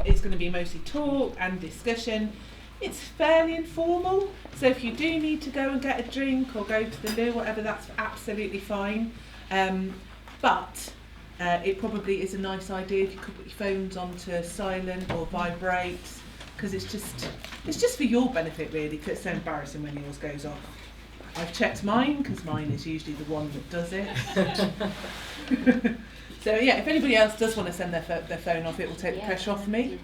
It's going to be mostly talk and discussion. It's fairly informal, so if you do need to go and get a drink or go to the loo, whatever, that's absolutely fine. But it probably is a nice idea if you could put your phones onto silent or vibrate, because it's just for your benefit really, because it's so embarrassing when yours goes off. I've checked mine, because mine is usually the one that does it. So yeah, if anybody else does want to send their phone off, it will take the pressure off me.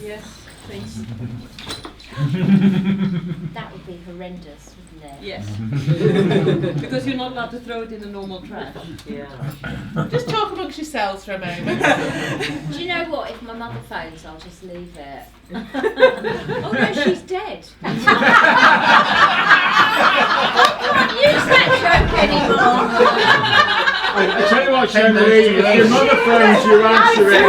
Yes, please. That would be horrendous, wouldn't it? Yes. Because you're not allowed to throw it in the normal trash. Yeah. Just talk amongst yourselves for a moment. Do you know what? If my mother phones, I'll just leave it. Oh no, she's dead. I can't use that joke anymore. I tell you what, Shanley, if your mother phones, you answer it.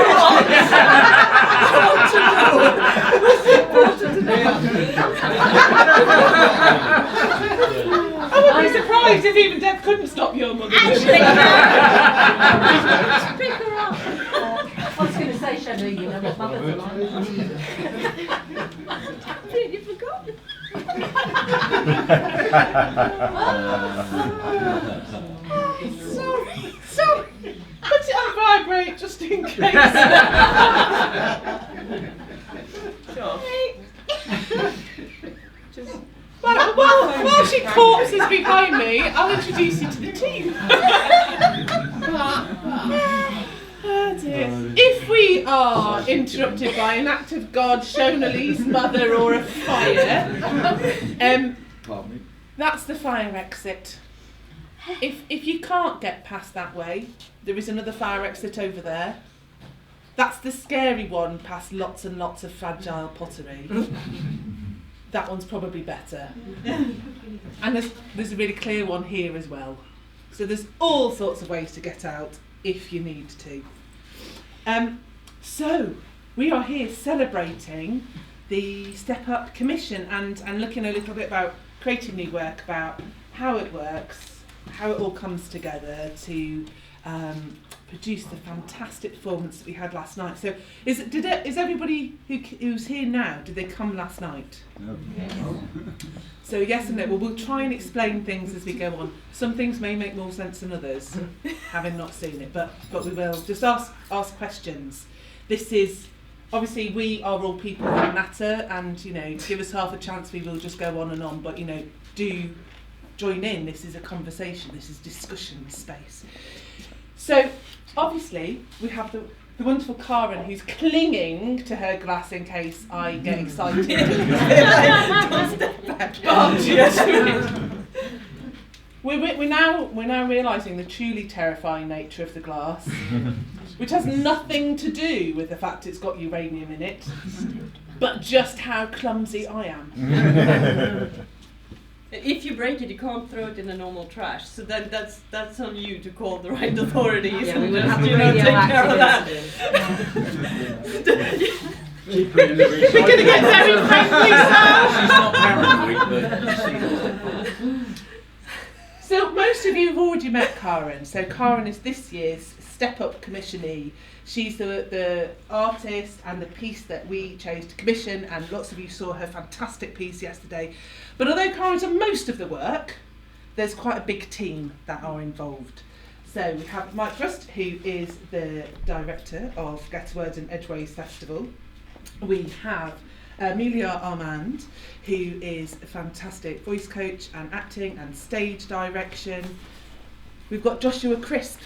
I would be surprised if even Deb couldn't stop your mother. Actually, pick her up. I was going to say, Shanley, you know what mothers are like. Completely forgotten. Sorry. Put it on vibrate just in case. Sure. Right, well, while she corpses behind me, I'll introduce you to the team. Oh dear. If we are interrupted by an act of God, Shonali's mother, or a fire, that's the fire exit. If you can't get past that way, there is another fire exit over there. That's the scary one, past lots and lots of fragile pottery. That one's probably better. And there's a really clear one here as well. So there's all sorts of ways to get out if you need to. So we are here celebrating the Step Up Commission and looking a little bit about creating new work, about how it works, how it all comes together to produce the fantastic performance that we had last night. So is everybody who's here now, did they come last night? No. So yes and no. Well, we'll try and explain things as we go on. Some things may make more sense than others, having not seen it, but we will just ask questions. This is, obviously we are all people that matter, and give us half a chance, we will just go on, but do join in. This is a conversation, this is discussion space. So obviously we have the wonderful Karin, who's clinging to her glass in case I get excited. We're now realising the truly terrifying nature of the glass, which has nothing to do with the fact it's got uranium in it, but just how clumsy I am. If you break it, you can't throw it in the normal trash. So then that's on you to call the right authorities and just take care of that. Keep her in the We're going to get very friendly, She's not paranoid, but So most of you have already met Karin. So Karin is this year's Step Up commissionee. She's the artist and the piece that we chose to commission, and lots of you saw her fantastic piece yesterday. But although Karin's done most of the work, there's quite a big team that are involved. So we have Mike Rust, who is the director of Get Words and Edgeways Festival. We have Amelia Armand, who is a fantastic voice coach and acting and stage direction. We've got Joshua Crisp.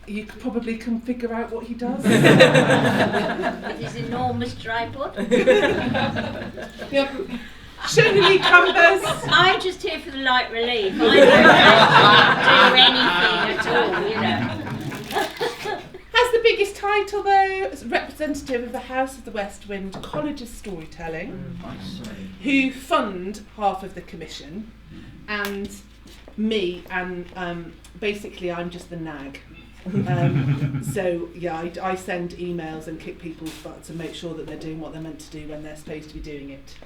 You could probably can figure out what he does. With his enormous tripod. Yep. Shonali Campers. I'm just here for the light relief. I don't actually do anything at all, Has the biggest title though, as representative of the House of the West Wind College of Storytelling, who fund half of the commission, and me, and basically I'm just the nag. So yeah, I send emails and kick people's butts and make sure that they're doing what they're meant to do when they're supposed to be doing it.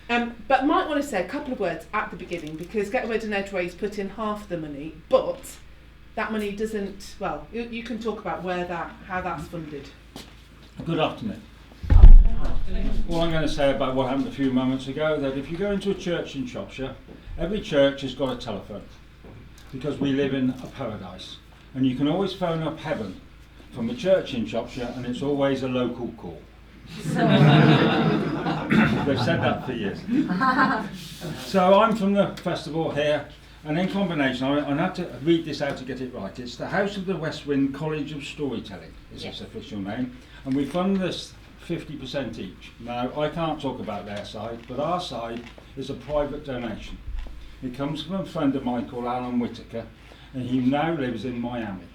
But might want to say a couple of words at the beginning, because Getaway and Edgeways put in half the money, but that money doesn't, well, you can talk about how that's funded. Good afternoon. All I'm going to say about what happened a few moments ago, that if you go into a church in Shropshire, every church has got a telephone, because we live in a paradise, and you can always phone up heaven from a church in Shropshire, and it's always a local call. They've said that for years. So I'm from the festival here, and in combination, I have to read this out to get it right. It's the House of the West Wind College of Storytelling, is its official name, and we fund this 50% each. Now, I can't talk about their side, but our side is a private donation. It comes from a friend of mine called Alan Whitaker, and he now lives in Miami.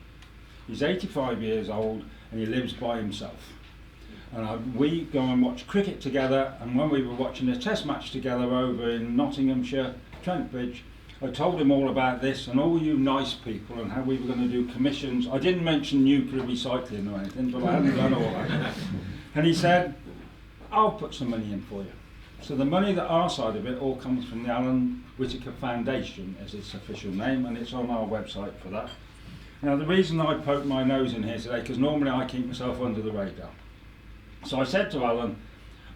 He's 85 years old, and he lives by himself. And we go and watch cricket together, and when we were watching a test match together over in Nottinghamshire, Trent Bridge, I told him all about this and all you nice people and how we were going to do commissions. I didn't mention nuclear recycling or anything, but I hadn't done all that. And he said, I'll put some money in for you. So the money that our side of it all comes from the Alan Whitaker Foundation, as its official name, and it's on our website for that. Now the reason I poked my nose in here today, because normally I keep myself under the radar. So I said to Alan,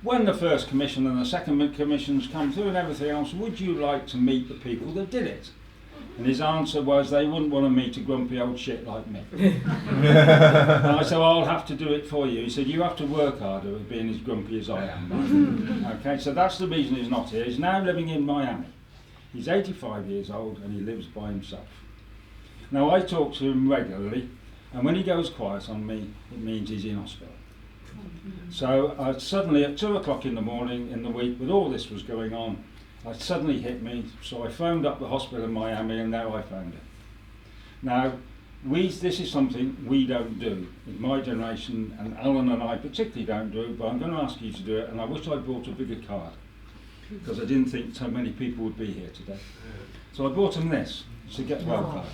when the first commission and the second commissions come through and everything else, would you like to meet the people that did it? And his answer was they wouldn't want to meet a grumpy old shit like me. And I said, well, I'll have to do it for you. He said, you have to work harder at being as grumpy as I am. Okay, so that's the reason he's not here. He's now living in Miami. He's 85 years old and he lives by himself. Now I talk to him regularly, and when he goes quiet on me, it means he's in hospital. So suddenly at 2 o'clock in the morning in the week, with all this was going on, it suddenly hit me. So I phoned up the hospital in Miami, and now I found it. Now, this is something we don't do in my generation, and Alan and I particularly don't do, but I'm going to ask you to do it, and I wish I'd brought a bigger card, because I didn't think so many people would be here today. So I bought him this, it's a Get Well card.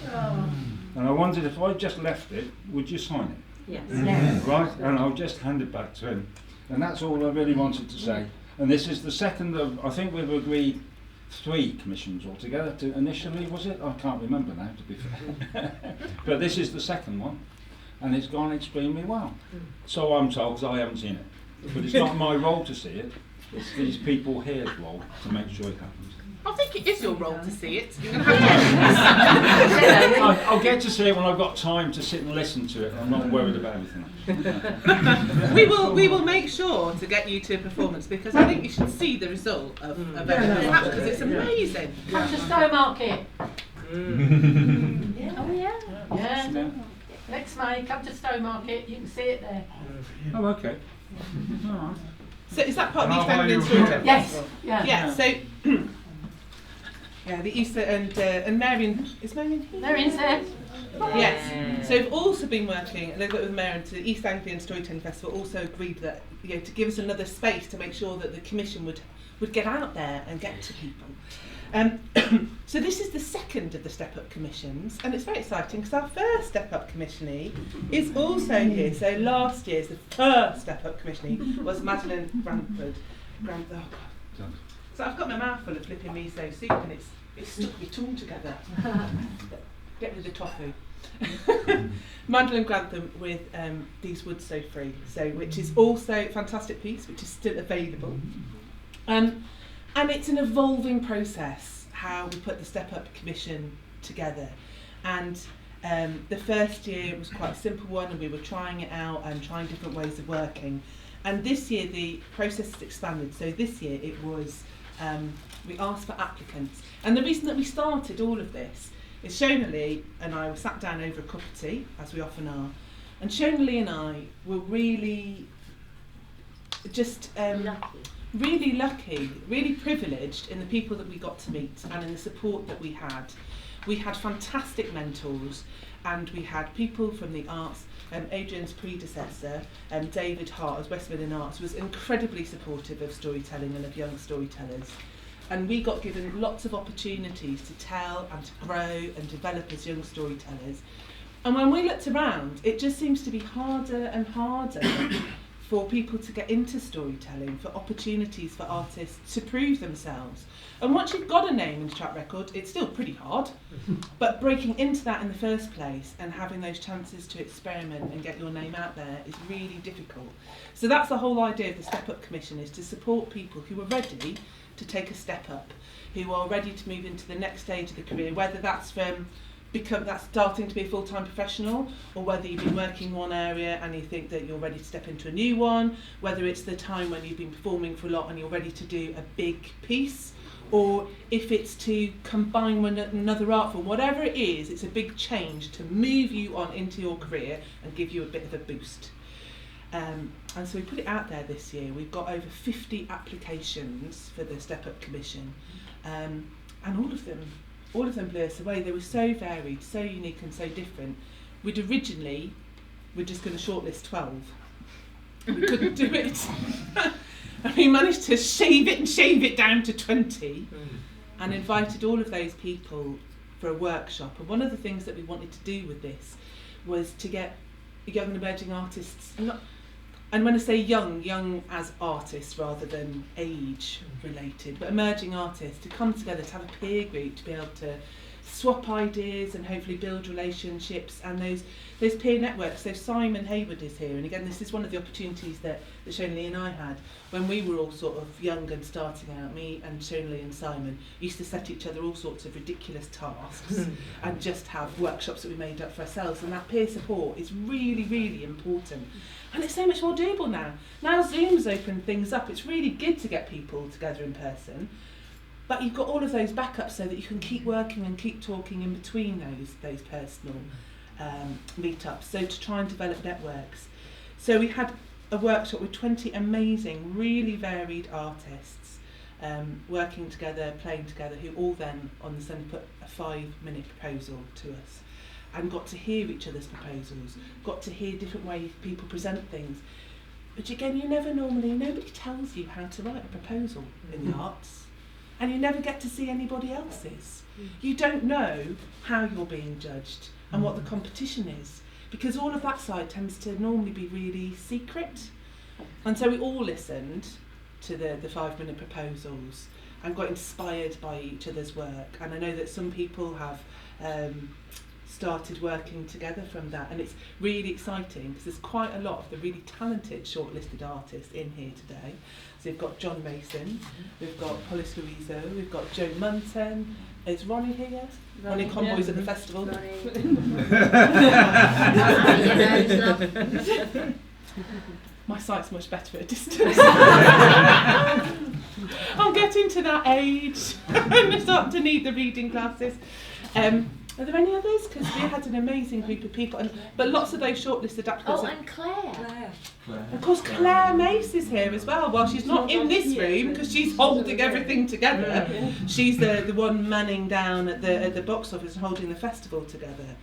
And I wondered if I just left it, would you sign it? Yes. Yes. Right, and I'll just hand it back to him. And that's all I really wanted to say. And this is the second of, I think we've agreed 3 commissions altogether to initially, was it? I can't remember now, to be fair. But this is the second one, and it's gone extremely well. So I'm told, because I haven't seen it. But it's not my role to see it, it's these people here's role to make sure it happens. I think it is your role to see it. You're going to have to. I'll get to see it when I've got time to sit and listen to it. I'm not worried about everything. We will make sure to get you to a performance, because I think you should see the result of everything, because it's amazing. Come to Stowmarket. Oh yeah. Yeah. Next May, come to Stowmarket. You can see it there. Oh, okay. All right. So is that part of the East Anglian Storytelling Yes. Festival? Yeah. Yeah. So. Yeah, the Easter and Marion, is Marion here? Marion said. Yes. So we've also been working a little bit with Marion to the East Anglian Storytelling Festival. Also agreed that to give us another space to make sure that the commission would get out there and get to people. So this is the second of the Step Up commissions, and it's very exciting because our first Step Up commissionee is also here. So last year's the first Step Up commissionee was Madeline Granford. Oh God. So I've got my mouth full of flipping miso soup, and it's stuck my tongue together. Get rid of the tofu. Madeline Grantham with These Woods So Free, which is also a fantastic piece, which is still available. And it's an evolving process how we put the Step Up Commission together. And the first year was quite a simple one, and we were trying it out and trying different ways of working. And this year the process has expanded. So this year it was we asked for applicants, and the reason that we started all of this is Shonali and I were sat down over a cup of tea, as we often are, and Shonali and I were really just really lucky, really privileged in the people that we got to meet and in the support that we had. We had fantastic mentors, and we had people from the arts. Adrian's predecessor, David Hart, as West Midland Arts, was incredibly supportive of storytelling and of young storytellers. And we got given lots of opportunities to tell and to grow and develop as young storytellers. And when we looked around, it just seems to be harder and harder for people to get into storytelling, for opportunities for artists to prove themselves. And once you've got a name and a track record, it's still pretty hard, but breaking into that in the first place and having those chances to experiment and get your name out there is really difficult. So that's the whole idea of the Step Up Commission, is to support people who are ready to take a step up, who are ready to move into the next stage of the career, whether that's from that's starting to be a full-time professional, or whether you've been working in one area and you think that you're ready to step into a new one, whether it's the time when you've been performing for a lot and you're ready to do a big piece, or if it's to combine with another art form. Whatever it is, it's a big change to move you on into your career and give you a bit of a boost. And so we put it out there this year. We've got over 50 applications for the Step Up Commission, and all of them blew us away. They were so varied, so unique and so different. We're just going to shortlist 12. We couldn't do it. And we managed to shave it down to 20 and invited all of those people for a workshop. And one of the things that we wanted to do with this was to get young and emerging artists, and when I say young as artists rather than age related, but emerging artists to come together, to have a peer group, to be able to swap ideas and hopefully build relationships and those peer networks. So Simon Hayward is here, and again this is one of the opportunities that Shonali and I had when we were all sort of young and starting out. Me and Shonali and Simon used to set each other all sorts of ridiculous tasks and just have workshops that we made up for ourselves, and that peer support is really, really important. And it's so much more doable now. Now Zoom's opened things up. It's really good to get people together in person, but you've got all of those backups so that you can keep working and keep talking in between those personal meetups, so to try and develop networks. So we had a workshop with 20 amazing, really varied artists working together, playing together, who all then on the Sunday put a 5-minute proposal to us and got to hear each other's proposals, got to hear different ways people present things. But again, nobody tells you how to write a proposal in the arts, and you never get to see anybody else's. You don't know how you're being judged and what the competition is, because all of that side tends to normally be really secret. And so we all listened to the 5-minute proposals and got inspired by each other's work. And I know that some people have started working together from that, and it's really exciting because there's quite a lot of the really talented shortlisted artists in here today. So we've got John Mason, we've got Polis Louisa, we've got Joe Munton. Is Ronnie here? Ronnie Conboy's at the festival. My sight's much better at a distance. I'm getting to that age. I'm starting to need the reading glasses. Are there any others? Because we had an amazing group of people, but lots of those shortlisted applicants. Oh, and Claire. Of course, Claire Mace is here as well. Well, she's not in this room because she's holding everything together. She's the one manning down at the box office and holding the festival together.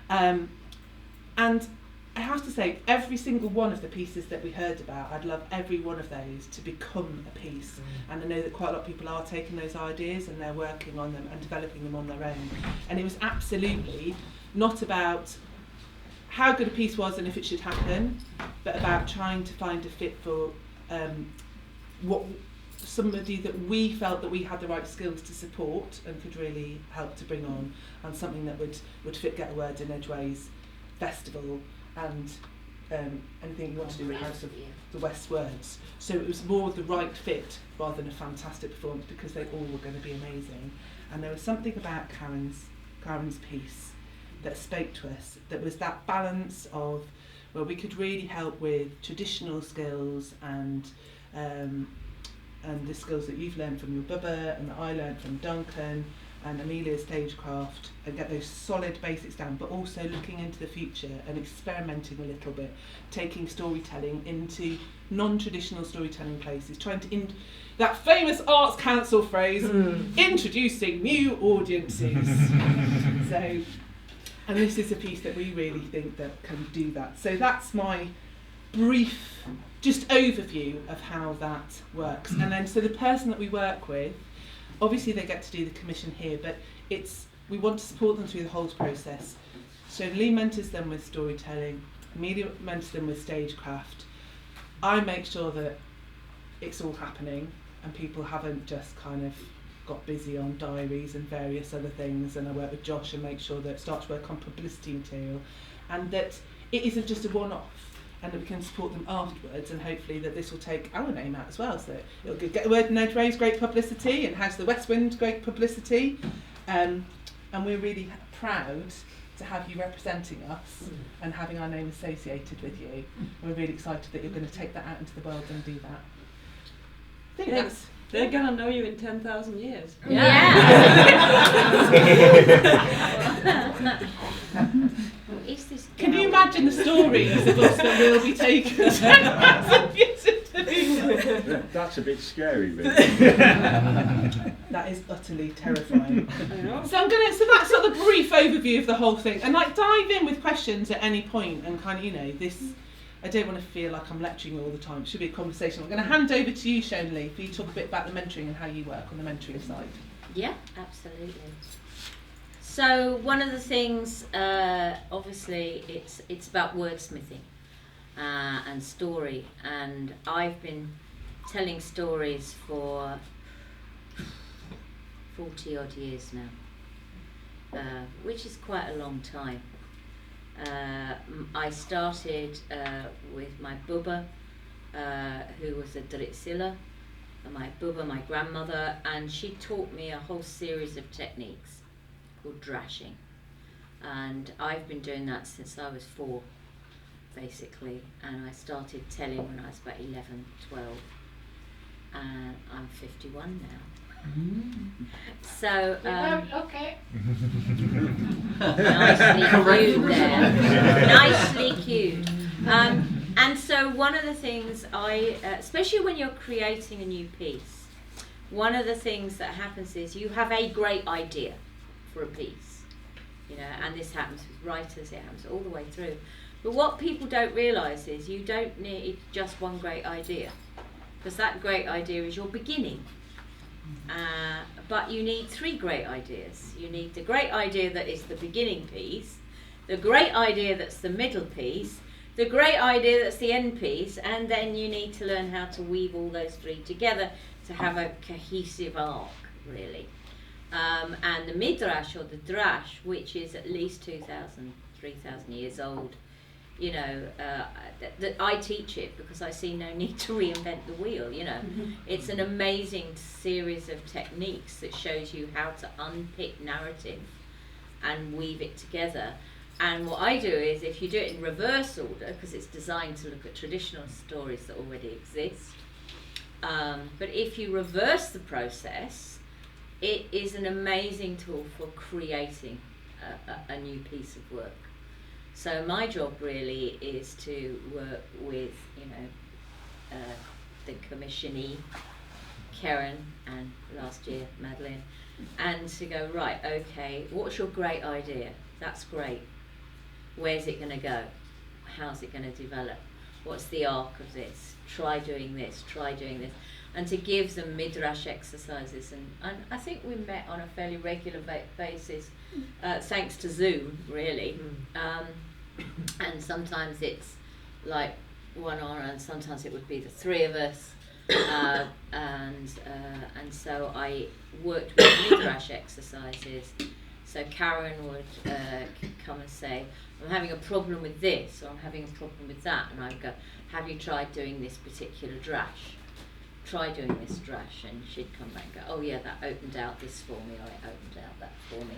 And I have to say, every single one of the pieces that we heard about, I'd love every one of those to become a piece. And I know that quite a lot of people are taking those ideas and they're working on them and developing them on their own. And it was absolutely not about how good a piece was and if it should happen, but about trying to find a fit for what somebody that we felt that we had the right skills to support and could really help to bring on, and something that would fit Get a Word in Edgeways Festival and anything you want to do with House of the West Words. So it was more the right fit rather than a fantastic performance, because they all were going to be amazing. And there was something about Karin's piece that spoke to us, that was that balance of where we could really help with traditional skills and the skills that you've learned from your Bubba and that I learned from Duncan and Amelia's stagecraft, and get those solid basics down, but also looking into the future and experimenting a little bit, taking storytelling into non-traditional storytelling places, trying to that famous Arts Council phrase, introducing new audiences. So, and this is a piece that we really think that can do that. So that's my brief just overview of how that works. And then so the person that we work with, obviously they get to do the commission here, but we want to support them through the whole process. So Lee mentors them with storytelling, Amelia mentors them with stagecraft, I make sure that it's all happening and people haven't just kind of got busy on diaries and various other things, and I work with Josh and make sure that start to work on publicity material, and that it isn't just a one-off, and that we can support them afterwards, and hopefully that this will take our name out as well, so it'll get the word in Edgeways great publicity and has the West Wind great publicity, and we're really proud to have you representing us and having our name associated with you. We're really excited that you're going to take that out into the world and do that. I think that's... They're gonna know you in 10,000 years. Yeah. Is this Can you imagine the stories of us that will be taken 10,000 years into the... That's a bit scary, really. That is utterly terrifying. So that's sort of the brief overview of the whole thing, and like dive in with questions at any point, and kind of, this, I don't want to feel like I'm lecturing you all the time. It should be a conversation. I'm going to hand over to you, Shonali, for you to talk a bit about the mentoring and how you work on the mentoring side. Yeah, absolutely. So one of the things, obviously, it's about wordsmithing and story, and I've been telling stories for 40 odd years now, which is quite a long time. I started with my Bubba, who was a Dritsila, my Bubba, my grandmother, and she taught me a whole series of techniques called drashing, and I've been doing that since I was 4, basically, and I started telling when I was about 11, 12, and I'm 51 now. So okay. nicely cued there. Nicely cued. And so one of the things especially when you're creating a new piece, one of the things that happens is you have a great idea for a piece, and this happens with writers, it happens all the way through. But what people don't realise is you don't need just one great idea, because that great idea is your beginning. But you need 3 great ideas. You need the great idea that is the beginning piece, the great idea that's the middle piece, the great idea that's the end piece, and then you need to learn how to weave all those 3 together to have a cohesive arc, really. And the midrash, or the drash, which is at least 2,000, 3,000 years old, that I teach it because I see no need to reinvent the wheel. It's an amazing series of techniques that shows you how to unpick narrative and weave it together. And what I do is, if you do it in reverse order, because it's designed to look at traditional stories that already exist, but if you reverse the process, it is an amazing tool for creating a new piece of work. So my job really is to work with, the commissionee, Karin, and last year, Madeline, and to go, right, okay, what's your great idea? That's great. Where's it going to go? How's it going to develop? What's the arc of this? Try doing this, and to give them midrash exercises. And I think we met on a fairly regular basis, thanks to Zoom, really. And sometimes it's like one on, and sometimes it would be the 3 of us. And so I worked with midrash exercises. So Karin would come and say, I'm having a problem with this, or I'm having a problem with that, and I'd go, have you tried doing this particular drash? Try doing this drash, and she'd come back and go, oh yeah, that opened out this for me, or it opened out that for me.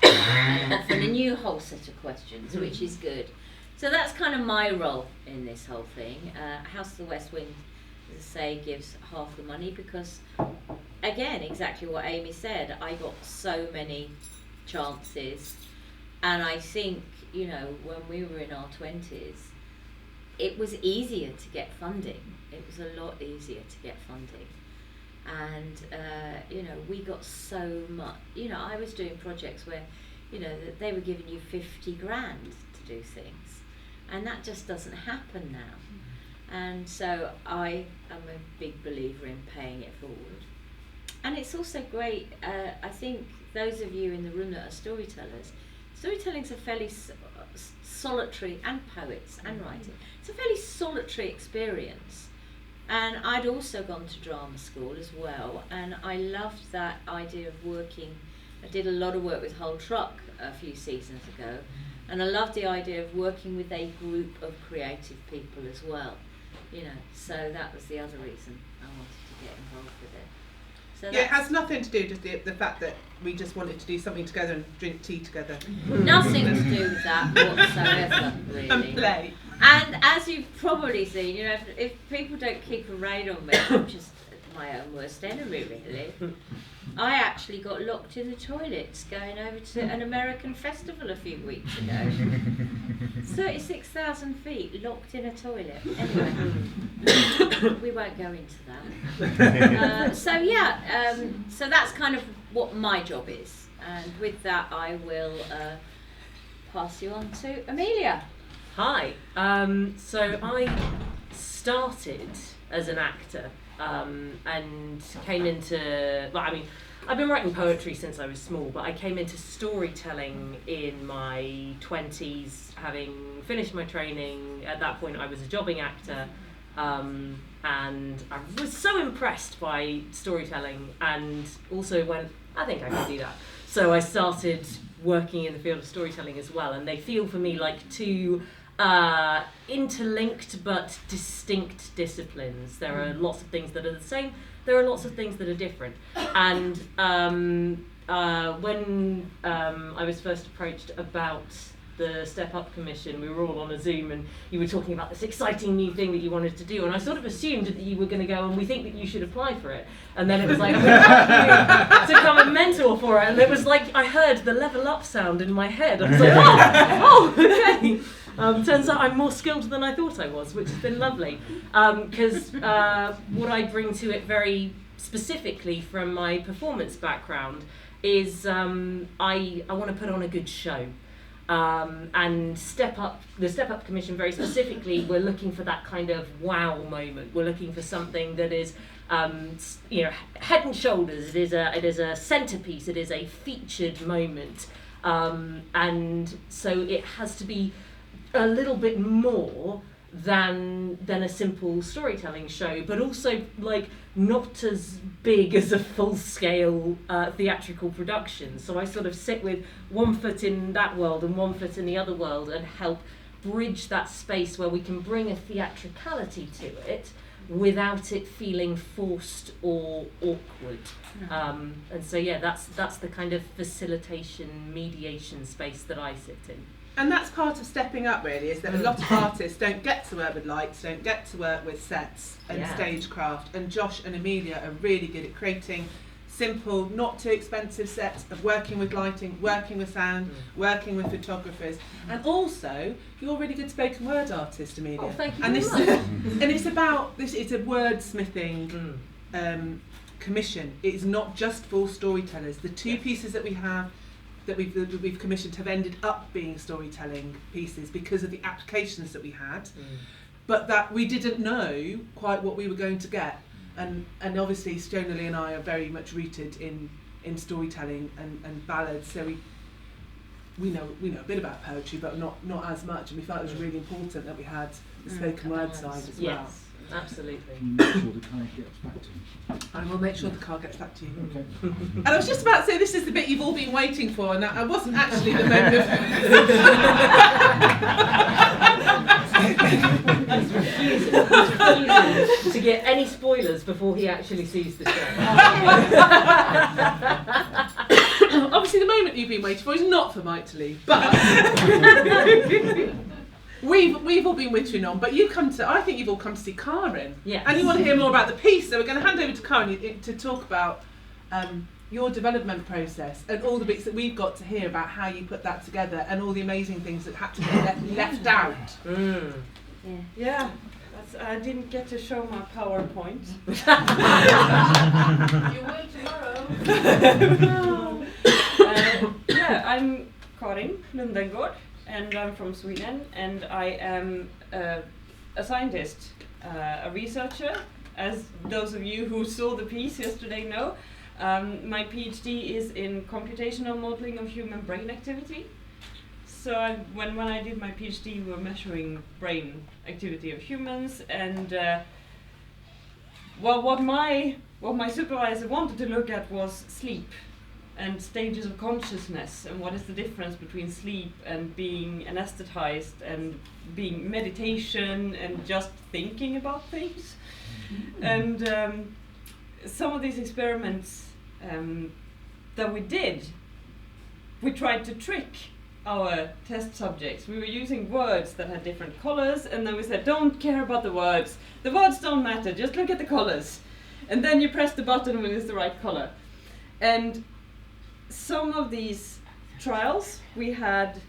And often a new whole set of questions, which is good. So that's kind of my role in this whole thing. House of the West Wind, as I say, gives half the money because, again, exactly what Amy said, I got so many chances, and I think, when we were in our 20s, it was easier to get funding. It was a lot easier to get funding. And, we got so much, I was doing projects where, they were giving you 50 grand to do things. And that just doesn't happen now. And so I am a big believer in paying it forward. And it's also great, I think those of you in the room that are storytelling's a fairly solitary, and poets and writing, it's a fairly solitary experience. And I'd also gone to drama school as well, and I loved that idea of working. I did a lot of work with Whole Truck a few seasons ago, and I loved the idea of working with a group of creative people as well. So that was the other reason I wanted to get involved with it. So Yeah, it has nothing to do with the fact that we just wanted to do something together and drink tea together. Nothing to do with that whatsoever, really. And play. And as you've probably seen, if people don't keep a rein on me, I'm just my own worst enemy, really. I actually got locked in the toilets going over to an American festival a few weeks ago. 36,000 feet locked in a toilet. Anyway, we won't go into that. So that's kind of what my job is. And with that, I will pass you on to Amelia. Hi. So I started as an actor and came into, I've been writing poetry since I was small, but I came into storytelling in my 20s, having finished my training. At that point I was a jobbing actor, and I was so impressed by storytelling and also went, I think I can do that. So I started working in the field of storytelling as well, and they feel for me like two interlinked but distinct disciplines. There are lots of things that are the same, there are lots of things that are different. And when I was first approached about the Step Up Commission, we were all on a Zoom and you were talking about this exciting new thing that you wanted to do, and I sort of assumed that you were going to go, and we think that you should apply for it. And then it was like, we'd like you to come and mentor for it, and it was like I heard the level up sound in my head. I was like, oh okay. Turns out I'm more skilled than I thought I was, which has been lovely. Because what I bring to it very specifically from my performance background is I want to put on a good show. And the Step Up Commission very specifically, we're looking for that kind of wow moment. We're looking for something that is, head and shoulders. It is a centerpiece. It is a featured moment, and so it has to be a little bit more than a simple storytelling show, but also like not as big as a full-scale theatrical production. So I sort of sit with one foot in that world and one foot in the other world and help bridge that space where we can bring a theatricality to it without it feeling forced or awkward. And so that's the kind of facilitation, mediation space that I sit in. And that's part of stepping up, really, is that a lot of artists don't get to work with lights, don't get to work with sets and stagecraft. And Josh and Amelia are really good at creating simple, not too expensive sets, of working with lighting, working with sound, working with photographers. And also, you're a really good spoken word artist, Amelia. Oh, thank you and very this, much. and it's about this. It's a wordsmithing commission. It's not just for storytellers. The two pieces that we have, that we've commissioned, have ended up being storytelling pieces because of the applications that we had, but that we didn't know quite what we were going to get. And obviously Stonely and I are very much rooted in storytelling and ballads, so we know a bit about poetry, but not as much, and we felt it was really important that we had the spoken word side as well. Yes, absolutely. Make sure the car gets back to you. And we'll make sure the car gets back to you. Okay. And I was just about to say, this is the bit you've all been waiting for, and I wasn't actually the moment of... He's refusing to get any spoilers before he actually sees the show. Obviously the moment you've been waiting for is not for Mike to leave, but we've all been waiting on, but I think you've all come to see Karin. Yes. And you want to hear more about the piece, so we're going to hand over to Karin to talk about your development process and all the bits that we've got to hear about how you put that together and all the amazing things that had to be left out. Yeah, I didn't get to show my PowerPoint. You will tomorrow. I'm Karin Lundengård, and I'm from Sweden, and I am a scientist, a researcher, as those of you who saw the piece yesterday know. My PhD is in computational modeling of human brain activity. So when I did my PhD, we were measuring brain activity of humans, and well, what my supervisor wanted to look at was sleep and stages of consciousness, and what is the difference between sleep and being anesthetized and being meditation and just thinking about things. And some of these experiments that we did, we tried to trick our test subjects. We were using words that had different colors, and then we said, don't care about the words don't matter, just look at the colors. And then you press the button when it's the right color. And some of these trials, we had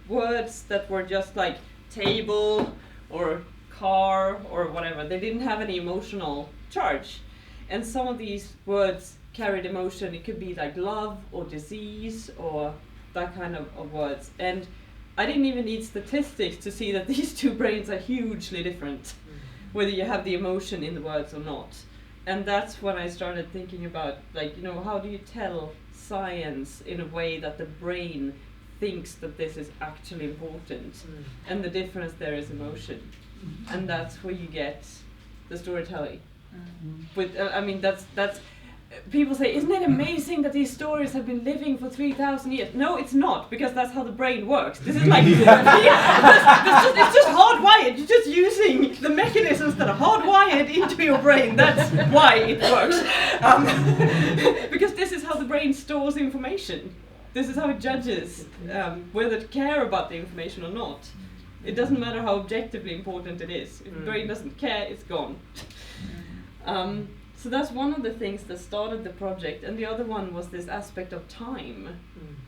words that were just like table or car or whatever. They didn't have any emotional charge. And some of these words carried emotion. It could be like love or disease or that kind of words. And I didn't even need statistics to see that these two brains are hugely different, whether you have the emotion in the words or not. And that's when I started thinking about, like, how do you tell science in a way that the brain thinks that this is actually important? And the difference there is emotion. And that's where you get the storytelling. With that's people say, isn't it amazing that these stories have been living for 3,000 years? No, it's not, because that's how the brain works. This is like, it's just hardwired. You're just using the mechanisms that are hardwired into your brain. That's why it works. Because this is how the brain stores information. This is how it judges whether to care about the information or not. It doesn't matter how objectively important it is. If the brain doesn't care, it's gone. So that's one of the things that started the project, and the other one was this aspect of time,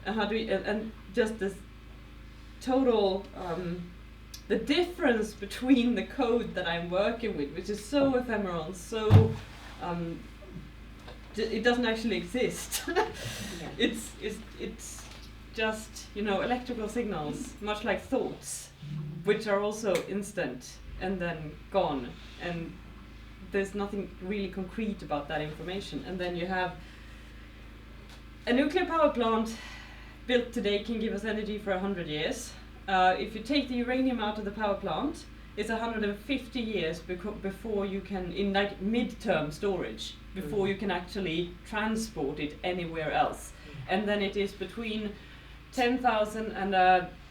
and how do we, and just this total, the difference between the code that I'm working with, which is so ephemeral and so, it doesn't actually exist. It's just electrical signals, much like thoughts, which are also instant and then gone, and there's nothing really concrete about that information. And then you have a nuclear power plant built today can give us energy for 100 years. If you take the uranium out of the power plant, it's 150 years before you can, in like mid-term storage, before you can actually transport it anywhere else. And then it is between 10,000 and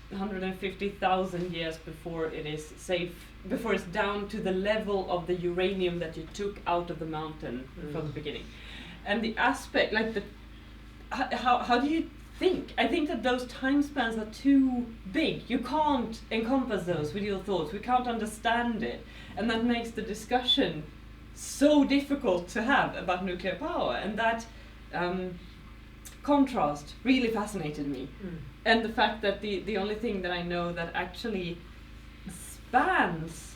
150,000 years before it is safe, before it's down to the level of the uranium that you took out of the mountain from the beginning. And the aspect, like how do you think? I think that those time spans are too big. You can't encompass those with your thoughts. We can't understand it. And that makes the discussion so difficult to have about nuclear power. And that contrast really fascinated me. And the fact that the only thing that I know that actually spans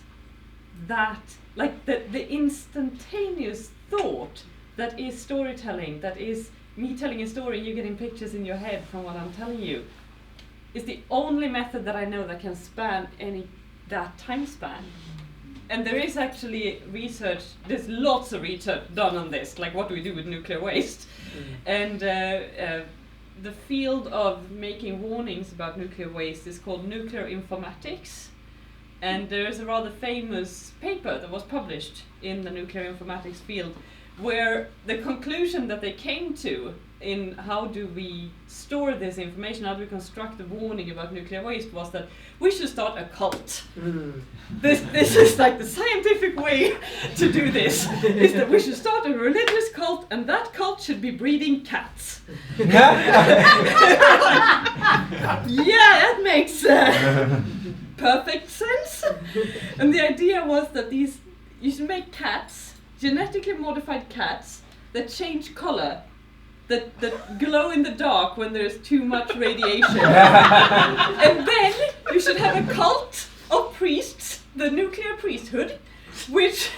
that, like the instantaneous thought that is storytelling, that is me telling a story and you getting pictures in your head from what I'm telling you, is the only method that I know that can span that time span. And there is actually research, there's lots of research done on this, like what do we do with nuclear waste? And the field of making warnings about nuclear waste is called nuclear informatics. And there is a rather famous paper that was published in the nuclear informatics field where the conclusion that they came to in how do we store this information, how do we construct a warning about nuclear waste, was that we should start a cult. This is like the scientific way to do this, is that we should start a religious cult, and that cult should be breeding cats. Yeah, that makes perfect sense. And the idea was that you should make cats, genetically modified cats, that change color, that glow in the dark when there's too much radiation. And then you should have a cult of priests, the nuclear priesthood, which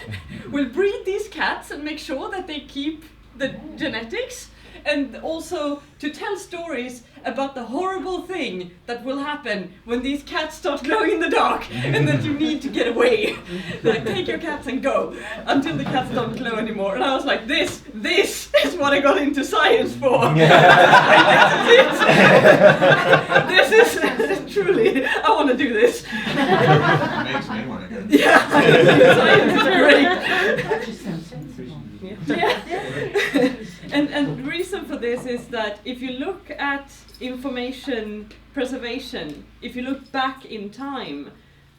will breed these cats and make sure that they keep the genetics, and also to tell stories about the horrible thing that will happen when these cats start glowing in the dark and that you need to get away. Like, take your cats and go until the cats don't glow anymore. And I was like, this is what I got into science for. This is truly, I want to do this. Makes me want to go. Yeah, science is great. is that if you look at information preservation, if you look back in time,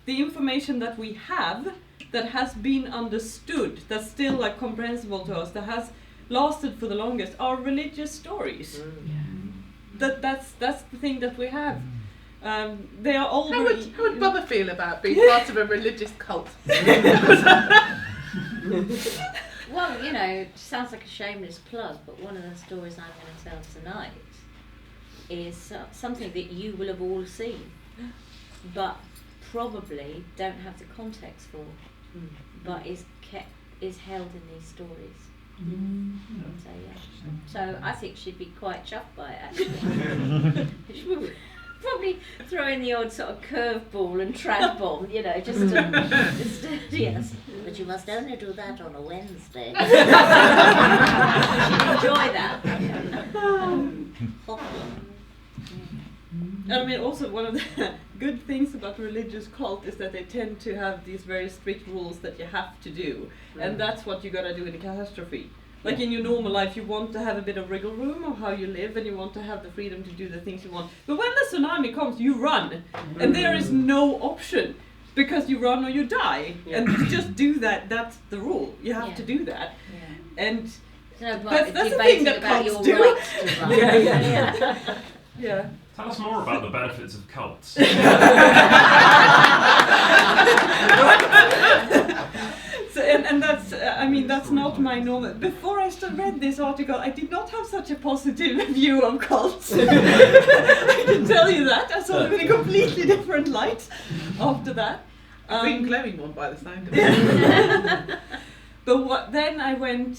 the information that we have that has been understood, that's still like comprehensible to us, that has lasted for the longest, are religious stories. That's the thing that we have. They are all. How would Bubba feel about being part of a religious cult? Well, you know, it sounds like a shameless plug, but one of the stories I'm going to tell tonight is something that you will have all seen, but probably don't have the context for, but is held in these stories. So yeah, so I think she'd be quite chuffed by it actually. She would probably throw in the odd sort of curveball and trad bomb, you know, just yes. But you must only do that on a Wednesday. She'd enjoy that. And I mean, also one of the good things about religious cult is that they tend to have these very strict rules that you have to do, and that's what you gotta do in a catastrophe. Like in your normal life, you want to have a bit of wriggle room of how you live, and you want to have the freedom to do the things you want. But when the tsunami comes, you run, and there is no option, because you run or you die, and you just do that. That's the rule. You have to do that, and that's the thing that cults do. Yeah. Tell us more about the benefits of cults. So, and that's, I mean, that's not my normal. Before I read this article, I did not have such a positive view of cults. I can tell you that. I saw them in a completely different light after that. Green glowing one by the sound of it. But then I went.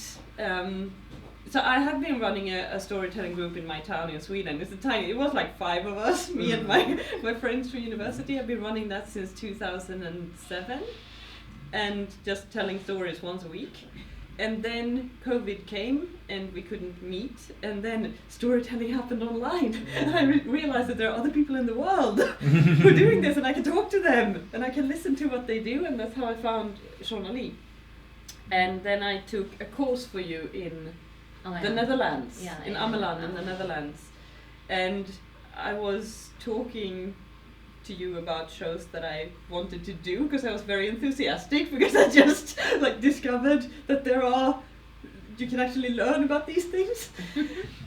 So I have been running a storytelling group in my town in Sweden. It's a tiny. It was like 5 of us, me and my friends from university. I've been running that since 2007, and just telling stories once a week. And then COVID came, and we couldn't meet. And then storytelling happened online. And I realized that there are other people in the world who are doing this, and I can talk to them, and I can listen to what they do. And that's how I found journalism. And then I took a course for you in the Netherlands, in Ameland in the Netherlands, and I was talking to you about shows that I wanted to do because I was very enthusiastic, because I just like discovered that you can actually learn about these things.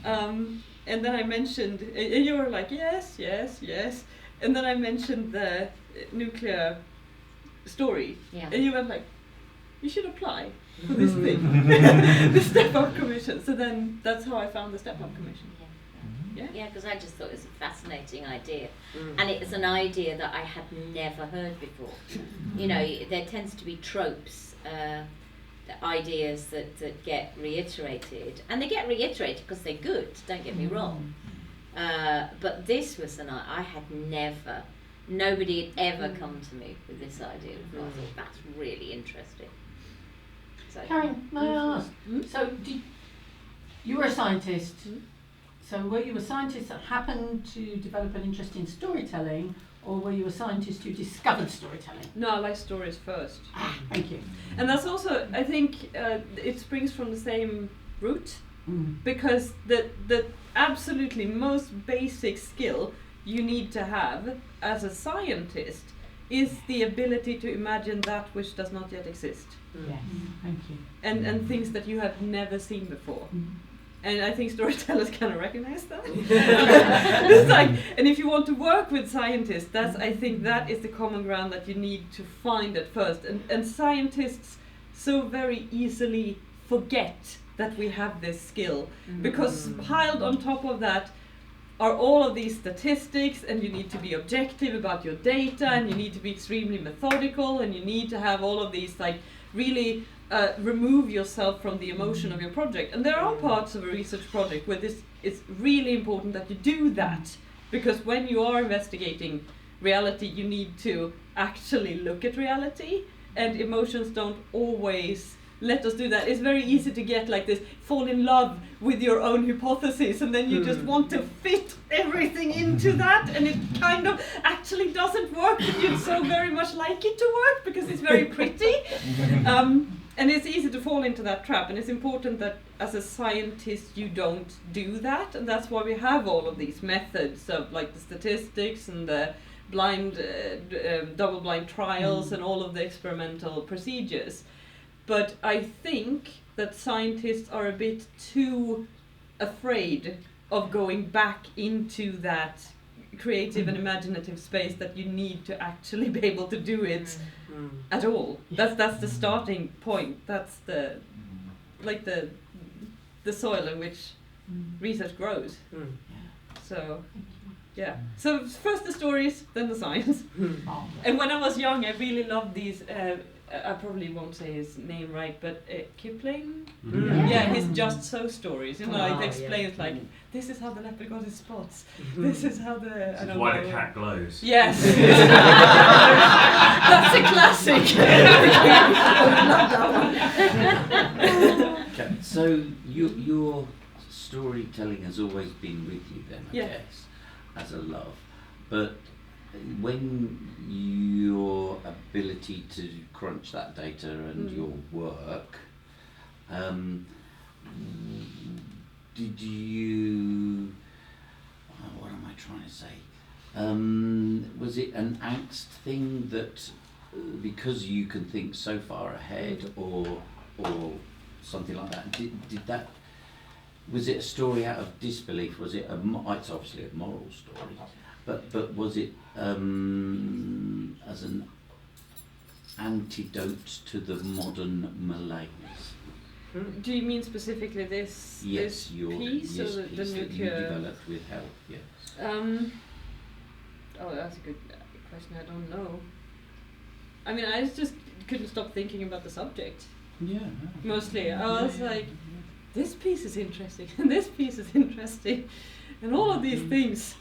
And then I mentioned, and you were like, yes, and then I mentioned the nuclear story, and you went like, you should apply for this thing, the Step Up Commission. So then that's how I found the Step Up Commission. Yeah, because I just thought it was a fascinating idea, and it's an idea that I had never heard before. You know, there tends to be tropes, the ideas that get reiterated, and they get reiterated because they're good. Don't get me wrong, but this was I had never. Nobody had ever come to me with this idea before. I thought that's really interesting. So, Karin, may I ask? So, you were a scientist. So, were you a scientist that happened to develop an interest in storytelling, or were you a scientist who discovered storytelling? No, I like stories first. Thank you. And that's also, I think, it springs from the same root, because the absolutely most basic skill you need to have as a scientist is the ability to imagine that which does not yet exist. Yes, thank you. And things that you have never seen before. And I think storytellers kind of recognize that. It's like, and if you want to work with scientists, I think that is the common ground that you need to find at first. And scientists so very easily forget that we have this skill, because piled on top of that are all of these statistics, and you need to be objective about your data, and you need to be extremely methodical, and you need to have all of these, like, really remove yourself from the emotion of your project. And there are parts of a research project where it's really important that you do that, because when you are investigating reality, you need to actually look at reality, and emotions don't always let us do that. It's very easy to get like this, fall in love with your own hypothesis, and then you just want to fit everything into that, and it kind of actually doesn't work, but you'd so very much like it to work because it's very pretty. And it's easy to fall into that trap, and it's important that as a scientist you don't do that, and that's why we have all of these methods of like the statistics and the double-blind trials and all of the experimental procedures. But I think that scientists are a bit too afraid of going back into that creative and imaginative space that you need to actually be able to do it at all. That's the starting point. That's the soil in which research grows. So yeah. So first the stories, then the science. And when I was young, I really loved these. I probably won't say his name right, but Kipling. Yeah, his Just So stories. You know, it explains like this is how the leopard got his spots. This is how the This is why the cat glows. Yes. That's a classic. Okay, so your storytelling has always been with you then, I guess, as a love. But when your ability to crunch that data and your work, did you, what am I trying to say? Was it an angst thing that because you can think so far ahead or something like that, did that, was it a story out of disbelief? Was it it's obviously a moral story, but was it as an antidote to the modern malaise? Do you mean specifically this Yes, your piece yes, or piece the that you nuclear? developed with help, yes. Oh, that's a good question. I don't know. I mean, I just couldn't stop thinking about the subject. Yeah. Mostly, I was like, this piece is interesting, and this piece is interesting, and all of these things.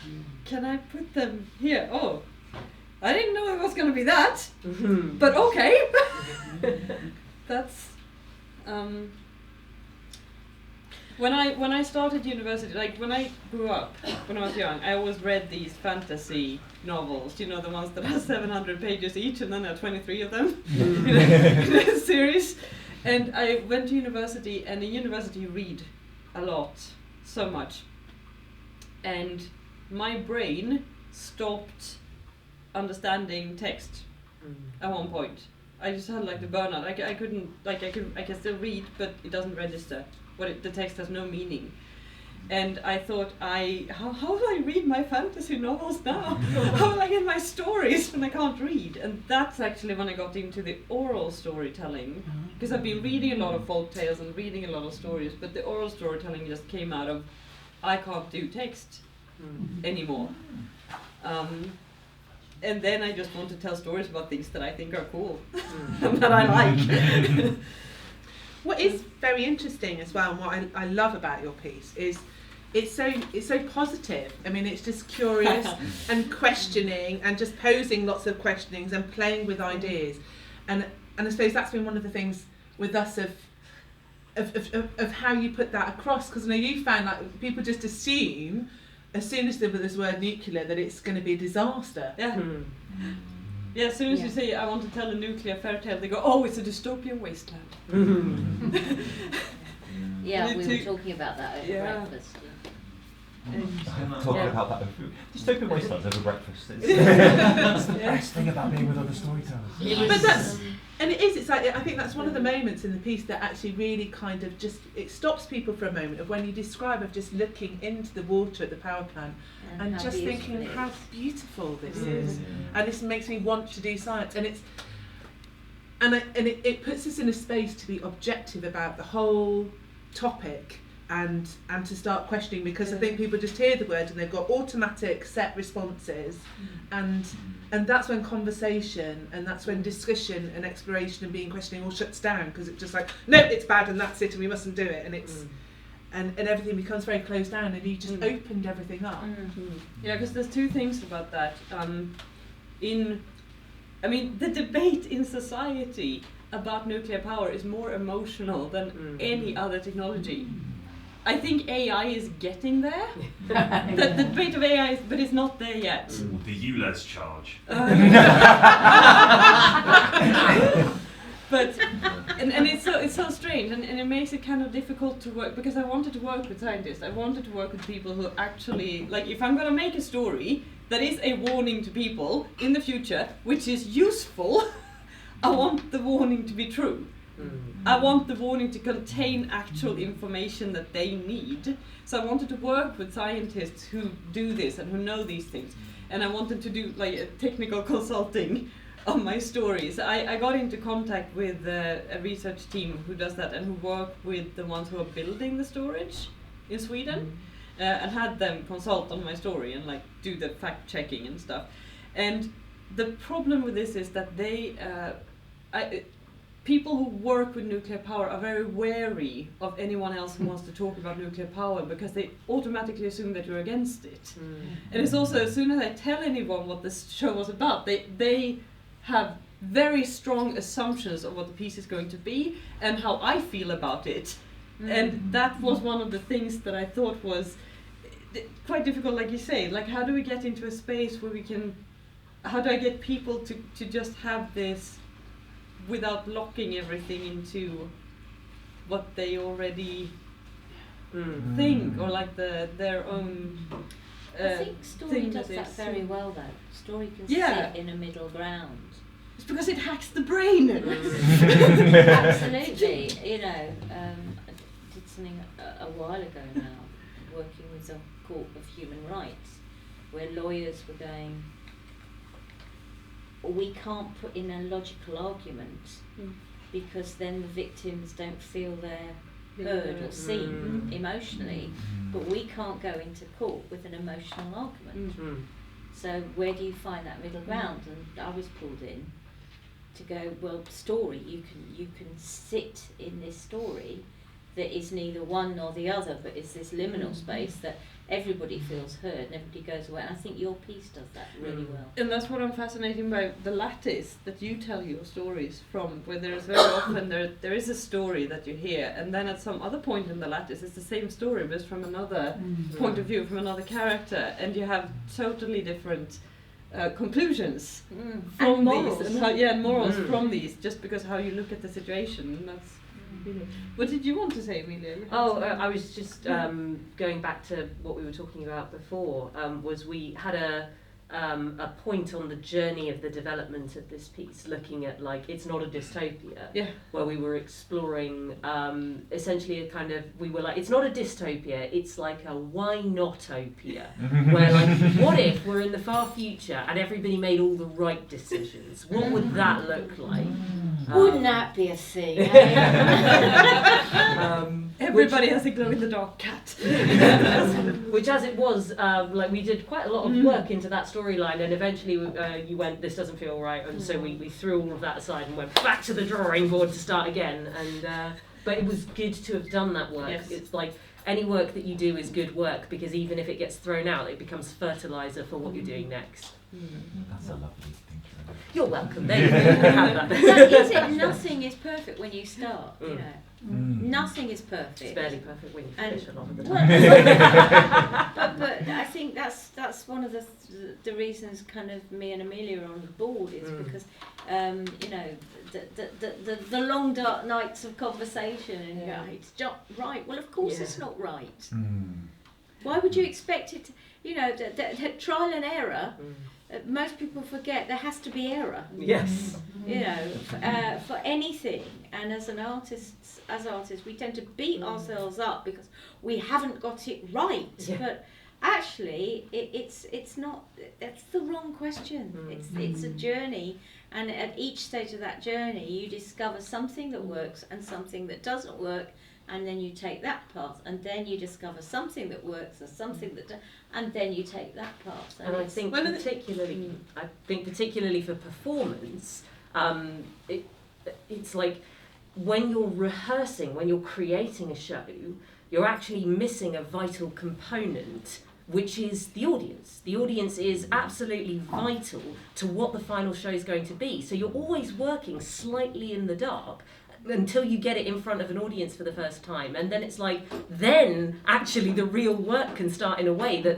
Can I put them here? Oh, I didn't know it was going to be that, but okay. That's when I started university, like when I grew up, when I was young, I always read these fantasy novels, you know, the ones that have 700 pages each, and then there are 23 of them in a series. And I went to university, and in university you read a lot, so much. And my brain stopped understanding text at one point. I just had like the burnout. I couldn't, like I can still read, but it doesn't register. The text has no meaning. And I thought, how will I read my fantasy novels now? How will I get my stories when I can't read? And that's actually when I got into the oral storytelling. Because I've been reading a lot of folk tales and reading a lot of stories, but the oral storytelling just came out of, I can't do text anymore. And then I just want to tell stories about things that I think are cool, and that I like. What is very interesting as well, and what I love about your piece is it's so positive. I mean, it's just curious and questioning and just posing lots of questionings and playing with ideas, and I suppose that's been one of the things with us of how you put that across, because I know you found like people just assume as soon as they hear this word nuclear that it's going to be a disaster. Yeah. Yeah, as soon as you say, I want to tell a nuclear fairy tale, they go, oh, it's a dystopian wasteland. Yeah, we were talking about that over breakfast. Talking about that over dystopian wastelands over breakfast. That's the best thing about being with other storytellers. But that's, and it is, it's like, I think that's one of the moments in the piece that actually really kind of just, it stops people for a moment of when you describe of just looking into the water at the power plant and just thinking of how beautiful this is. And this makes me want to do science. And it's, and it puts us in a space to be objective about the whole topic and to start questioning, because I think people just hear the word and they've got automatic set responses, and that's when conversation and that's when discussion and exploration and being questioning all shuts down, because it's just like, no, it's bad and that's it and we mustn't do it, and it's and everything becomes very closed down, and you just opened everything up. Yeah, because there's two things about that. The debate in society about nuclear power is more emotional than any other technology. I think AI is getting there. The debate of AI is, but it's not there yet. The ULEZ charge. But and it's so strange, and it makes it kind of difficult to work, because I wanted to work with scientists. I wanted to work with people who actually, like, if I'm going to make a story that is a warning to people in the future, which is useful, I want the warning to be true. I want the warning to contain actual information that they need. So I wanted to work with scientists who do this and who know these things. And I wanted to do like a technical consulting on my stories. I got into contact with a research team who does that and who work with the ones who are building the storage in Sweden, and had them consult on my story and like do the fact checking and stuff. And the problem with this is that people who work with nuclear power are very wary of anyone else who wants to talk about nuclear power, because they automatically assume that you're against it. And it's also, as soon as I tell anyone what this show was about, they have very strong assumptions of what the piece is going to be and how I feel about it. And that was one of the things that I thought was quite difficult, like you say, like how do we get into a space where we can, how do I get people to just have this without locking everything into what they already think, or like their own I think story does that very well though. Story can sit in a middle ground. It's because it hacks the brain. Absolutely. You know, I did something a while ago now, working with a court of human rights, where lawyers were going, we can't put in a logical argument because then the victims don't feel they're heard or seen emotionally, but we can't go into court with an emotional argument. So where do you find that middle ground? And I was pulled in to go, well, story, you can sit in this story that is neither one nor the other, but it's this liminal space that everybody feels heard and everybody goes away. And I think your piece does that really well. And that's what I'm fascinated by, the lattice that you tell your stories from, where there's very often there is a story that you hear, and then at some other point in the lattice it's the same story but it's from another point of view, from another character, and you have totally different conclusions from these, and how, and morals from these, just because how you look at the situation. And that's really. What did you want to say, Emilia? I was just going back to what we were talking about before. Was we had a point on the journey of the development of this piece, looking at like it's not a dystopia, where we were exploring essentially a kind of, we were like, it's not a dystopia, it's like a why not-opia, where like what if we're in the far future and everybody made all the right decisions? What would that look like? Wouldn't that be a thing? Everybody has a glow-in-the-dark cat. Which, as it was, like we did quite a lot of work into that storyline, and eventually you went, this doesn't feel right, and so we threw all of that aside and went back to the drawing board to start again. And but it was good to have done that work. Yes. It's like any work that you do is good work, because even if it gets thrown out, it becomes fertilizer for what you're doing next. That's a lovely thing. You're welcome. There you go. Have that. That is it. Nothing is perfect when you start. You know, nothing is perfect. It's barely perfect when you finish a lot of the time. But I think that's one of the reasons kind of me and Emilia are on the board is because you know the long dark nights of conversation and you go, it's right. Well, of course it's not right. Why would you expect it to, you know, the trial and error? Most people forget there has to be error. Yes. You know, for anything. And as artists, we tend to beat ourselves up because we haven't got it right. Yeah. But actually, it's not. That's the wrong question. It's a journey, and at each stage of that journey, you discover something that works and something that doesn't work. And then you take that path, and then you discover something that works or something that and then you take that path. And I think particularly for performance, it's like when you're rehearsing, when you're creating a show, you're actually missing a vital component, which is the audience. The audience is absolutely vital to what the final show is going to be. So you're always working slightly in the dark. until you get it in front of an audience for the first time, and then it's like, then actually the real work can start in a way that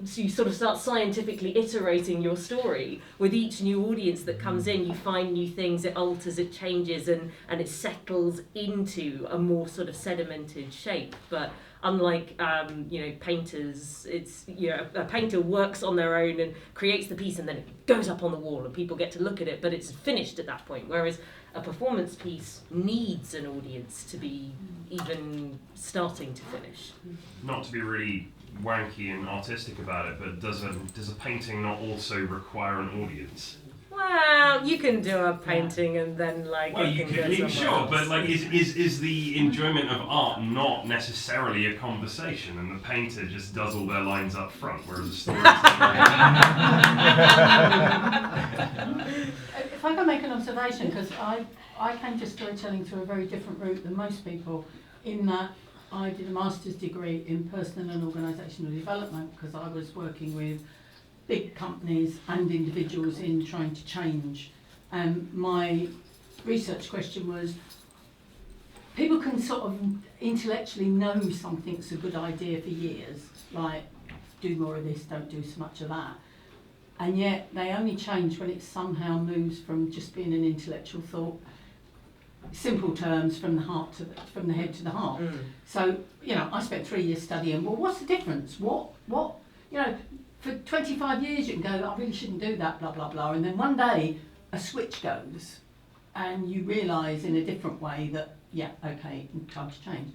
so you sort of start scientifically iterating your story. With each new audience that comes in, you find new things, it alters, it changes, and it settles into a more sort of sedimented shape. But unlike painters, it's a painter works on their own and creates the piece, and then it goes up on the wall and people get to look at it, but it's finished at that point. Whereas a performance piece needs an audience to be even starting to finish. Not to be really wanky and artistic about it, but does a painting not also require an audience? Well, you can do a painting and then Well, you could leave, sure, but is the enjoyment of art not necessarily a conversation, and the painter just does all their lines up front, whereas the story. If I can make an observation, because I came to storytelling through a very different route than most people, in that I did a master's degree in personal and organisational development, because I was working with big companies and individuals in trying to change. My research question was, people can sort of intellectually know something's a good idea for years, like do more of this, don't do so much of that. And yet they only change when it somehow moves from just being an intellectual thought, simple terms, from the head to the heart. So, I spent 3 years studying, well, what's the difference? What, for 25 years you can go, I really shouldn't do that, blah, blah, blah. And then one day a switch goes and you realise in a different way that, yeah, okay, time to change.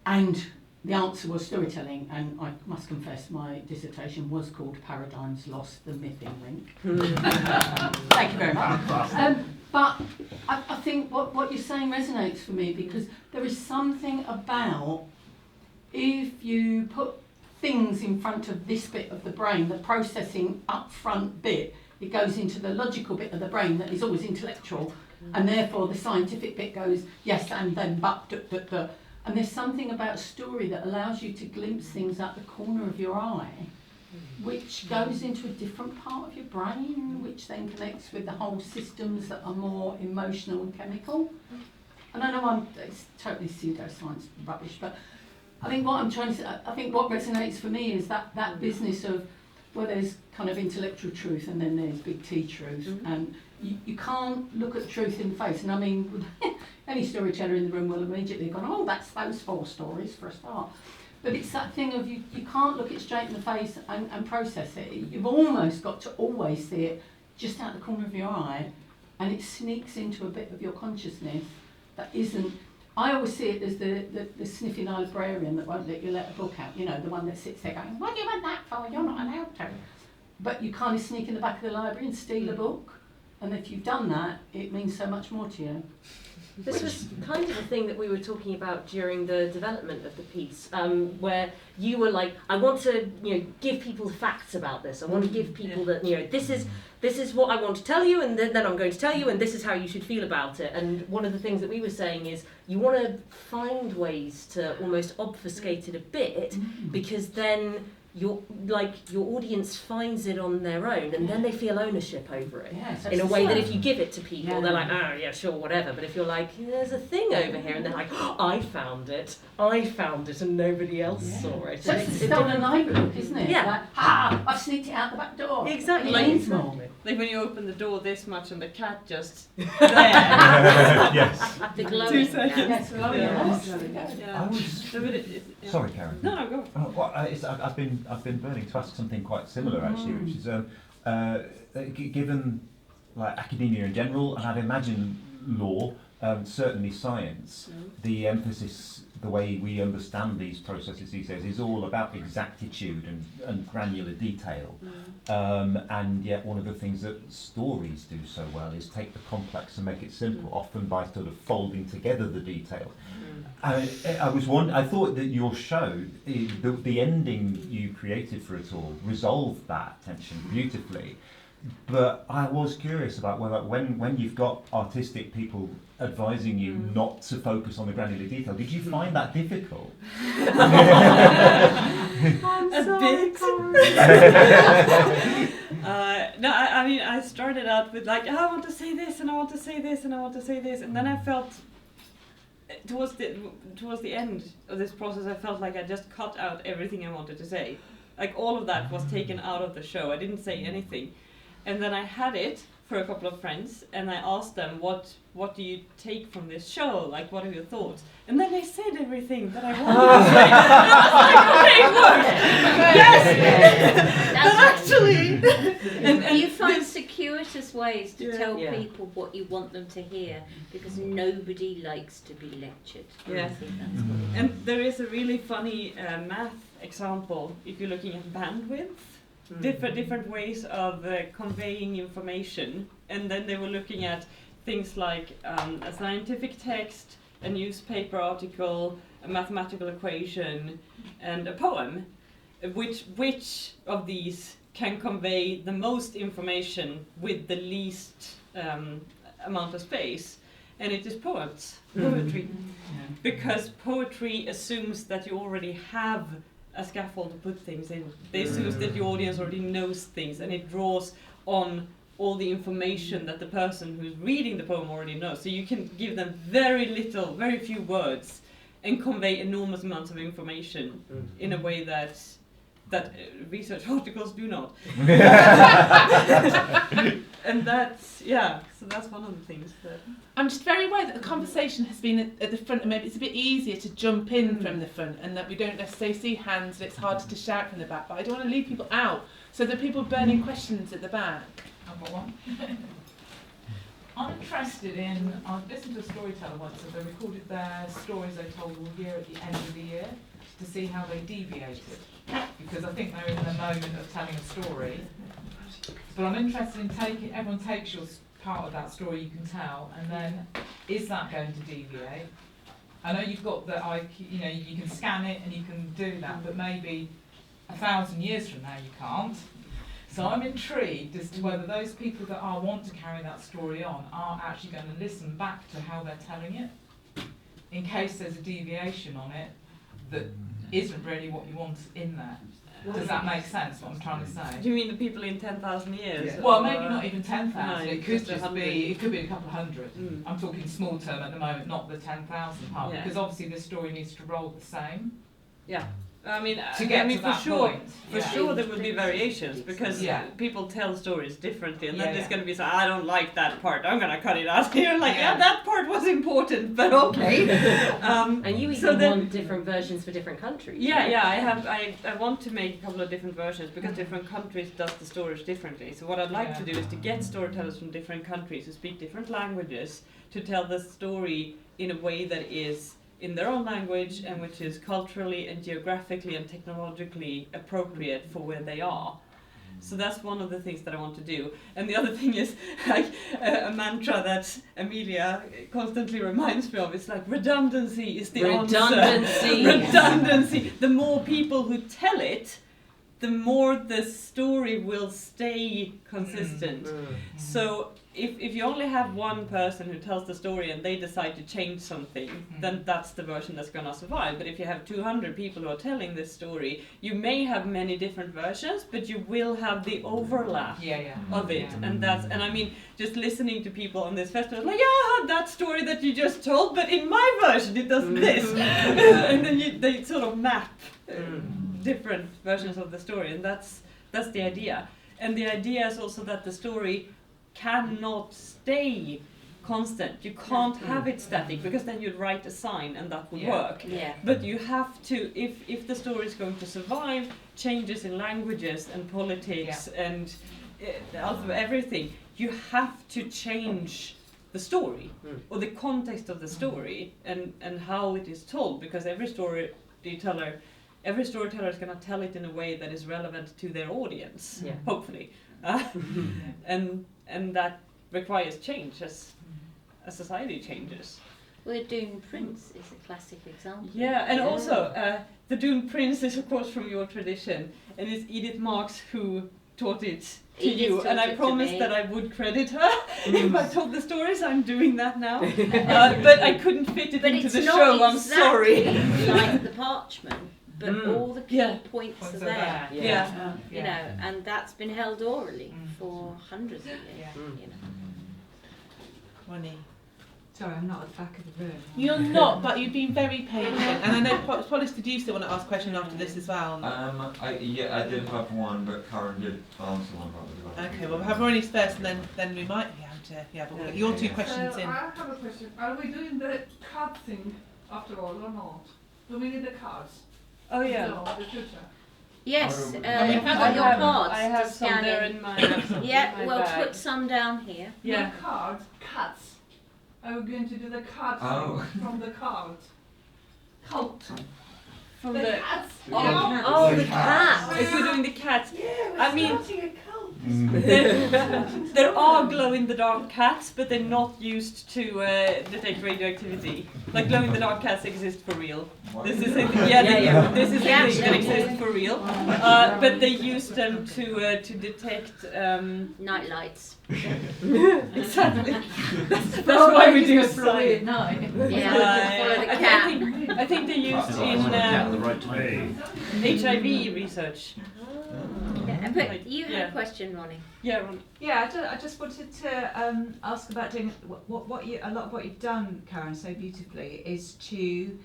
And the answer was storytelling, and I must confess my dissertation was called Paradigms Lost, the Mything Link. Thank you very much. But I think what you're saying resonates for me, because there is something about, if you put things in front of this bit of the brain, the processing upfront bit, it goes into the logical bit of the brain that is always intellectual, and therefore the scientific bit goes, yes, and then but, and there's something about story that allows you to glimpse things out the corner of your eye, which goes into a different part of your brain, which then connects with the whole systems that are more emotional and chemical. And I know it's totally pseudoscience rubbish, but I think what I'm trying to say, I think what resonates for me is that business of, well, there's kind of intellectual truth and then there's big T truth, and you can't look at truth in the face. And I mean, any storyteller in the room will immediately go, oh, that's those 4 stories for a start. But it's that thing of you can't look it straight in the face and process it. You've almost got to always see it just out the corner of your eye, and it sneaks into a bit of your consciousness that isn't. I always see it as the sniffy librarian that won't let you let a book out, the one that sits there going, what do you want that for? You're not allowed to. But you kind of sneak in the back of the library and steal a book, and if you've done that, it means so much more to you. This was kind of a thing that we were talking about during the development of the piece, where you were like, I want to, give people facts about this. I want to give people that, this is what I want to tell you, and then I'm going to tell you, and this is how you should feel about it. And one of the things that we were saying is, you want to find ways to almost obfuscate it a bit, because then your audience finds it on their own, and then they feel ownership over it, in a way that if you give it to people, they're like, oh yeah, sure, whatever. But if you're like, there's a thing over here, and they're like, oh, I found it, and nobody else saw it. So it's a stolen library book, isn't it? Yeah. Like, I've sneaked it out the back door. Exactly. Like when you open the door this much and the cat just there. Yes. The glowing. 2 seconds. Yes, Yeah. I was. No, but Sorry, Karen. No, go. I've been burning to ask something quite similar actually, which is given like academia in general, and I'd imagine law, certainly science, the emphasis, the way we understand these processes these days is all about exactitude and granular detail. And yet one of the things that stories do so well is take the complex and make it simple, often by sort of folding together the detail. I thought that your show, the ending you created for it all, resolved that tension beautifully. But I was curious about whether, when you've got artistic people advising you not to focus on the granular detail, did you find that difficult? No, I mean, mean, I started out with like, I want to say this, and I want to say this, and I want to say this, and then I felt towards the end of this process, I felt like I just cut out everything I wanted to say. Like all of that was taken out of the show. I didn't say anything, and then I had it for a couple of friends, and I asked them, what do you take from this show? Like, what are your thoughts? And then they said everything that I wanted to say. I was like, okay, it worked. Yes. But actually, you find circuitous ways to tell people what you want them to hear, because nobody likes to be lectured. Yeah. I think that's what it is. And there is a really funny math example if you're looking at bandwidth. Different ways of conveying information, and then they were looking at things like a scientific text, a newspaper article, a mathematical equation, and a poem. Which of these can convey the most information with the least amount of space? And it is poetry, because poetry assumes that you already have a scaffold to put things in. They assume that the audience already knows things, and it draws on all the information that the person who's reading the poem already knows. So you can give them very few words, and convey enormous amounts of information in a way that research articles do not. And so that's one of the things that... I'm just very aware that the conversation has been at the front, and maybe it's a bit easier to jump in from the front, and that we don't necessarily see hands, and it's harder to shout from the back, but I don't want to leave people out. So there are people burning questions at the back. I've got one. I'm interested in, I've listened to a storyteller once, and they recorded their stories they told all year at the end of the year to see how they deviated, because I think they're in the moment of telling a story. But I'm interested in everyone takes your part of that story you can tell, and then is that going to deviate? I know you've got you can scan it and you can do that, but maybe 1,000 years from now you can't. So I'm intrigued as to whether those people that want to carry that story on are actually going to listen back to how they're telling it, in case there's a deviation on it that isn't really what you want in there. Does that make sense, what I'm trying to say? Do you mean the people in 10,000 years? Yeah. Well, maybe not even 10,000. No, it could just just be. It could be a couple of hundred. I'm talking small term at the moment, not the 10,000 part, because obviously this story needs to roll the same. Yeah. I mean, to get to for that sure, point. for sure there will be variations, because people tell stories differently, and then there's going to be I don't like that part, I'm going to cut it out here. Like, that part was important, but okay. And you even want different versions for different countries. I want to make a couple of different versions, because different countries does the stories differently. So what I'd like to do is to get storytellers from different countries who speak different languages to tell the story in a way that is in their own language, and which is culturally and geographically and technologically appropriate for where they are. So that's one of the things that I want to do. And the other thing is like a mantra that Amelia constantly reminds me of. It's like redundancy is the answer. Redundancy. The more people who tell it, the more the story will stay consistent. So if you only have one person who tells the story and they decide to change something, then that's the version that's going to survive. But if you have 200 people who are telling this story, you may have many different versions, but you will have the overlap of it. And I mean, just listening to people on this festival, like, I heard that story that you just told, but in my version it does this. And then they sort of map different versions of the story, and that's the idea. And the idea is also that the story cannot stay constant. You can't have it static, because then you'd write a sign and that would work. But you have to, if the story is going to survive changes in languages and politics and everything, you have to change the story or the context of the story and how it is told, because every storyteller is going to tell it in a way that is relevant to their audience, hopefully. And that requires change as society changes. Well, Dune Prince is a classic example. Yeah, and also the Dune Prince is of course from your tradition, and it's Edith Marks who taught it to you, and I promised that I would credit her if I told the stories. I'm doing that now, but I couldn't fit it into the show. I'm sorry. Like the parchment. but all the key Yeah. points Points are are there. there. Yeah. You know, and that's been held orally for hundreds of years. Yeah. You know. Ronnie. Sorry, I'm not at the back of the room. You're not, but you've been very patient. And I know, Polis, did you still want to ask a question after this as well? I did have one, but Karin did answer one probably. Okay, well, we'll have Ronnie's first, and then we might be able to. Yeah, but we'll get your two questions So in. I have a question. Are we doing the card thing after all or not? Do we need the cards? Oh yeah. No, the future. Yes, I mean, you've got your cards I have to some scan there in. in my, Yeah, in my we'll bag. put some down here. Yeah. The cards, cuts. Are we going to do the card Oh. thing from the cards? Cult. From The the cats. Oh, the cat. if we're doing the cats, Yeah, we're I mean- starting a cult. there are glow-in-the-dark cats, but they're not used to detect radioactivity. Like glow-in-the-dark cats exist for real. This is a, this is a Yeah. thing that exists for real. But they use them to detect. Night lights. Exactly. That's why we do for a weird science. night. Yeah, follow the cat. I think they're used in HIV research. Yeah, but you had Yeah. a question, Ronnie. Yeah, Ron. Yeah, I just wanted to ask about doing what you, a lot of what you've done, Karin, so beautifully is to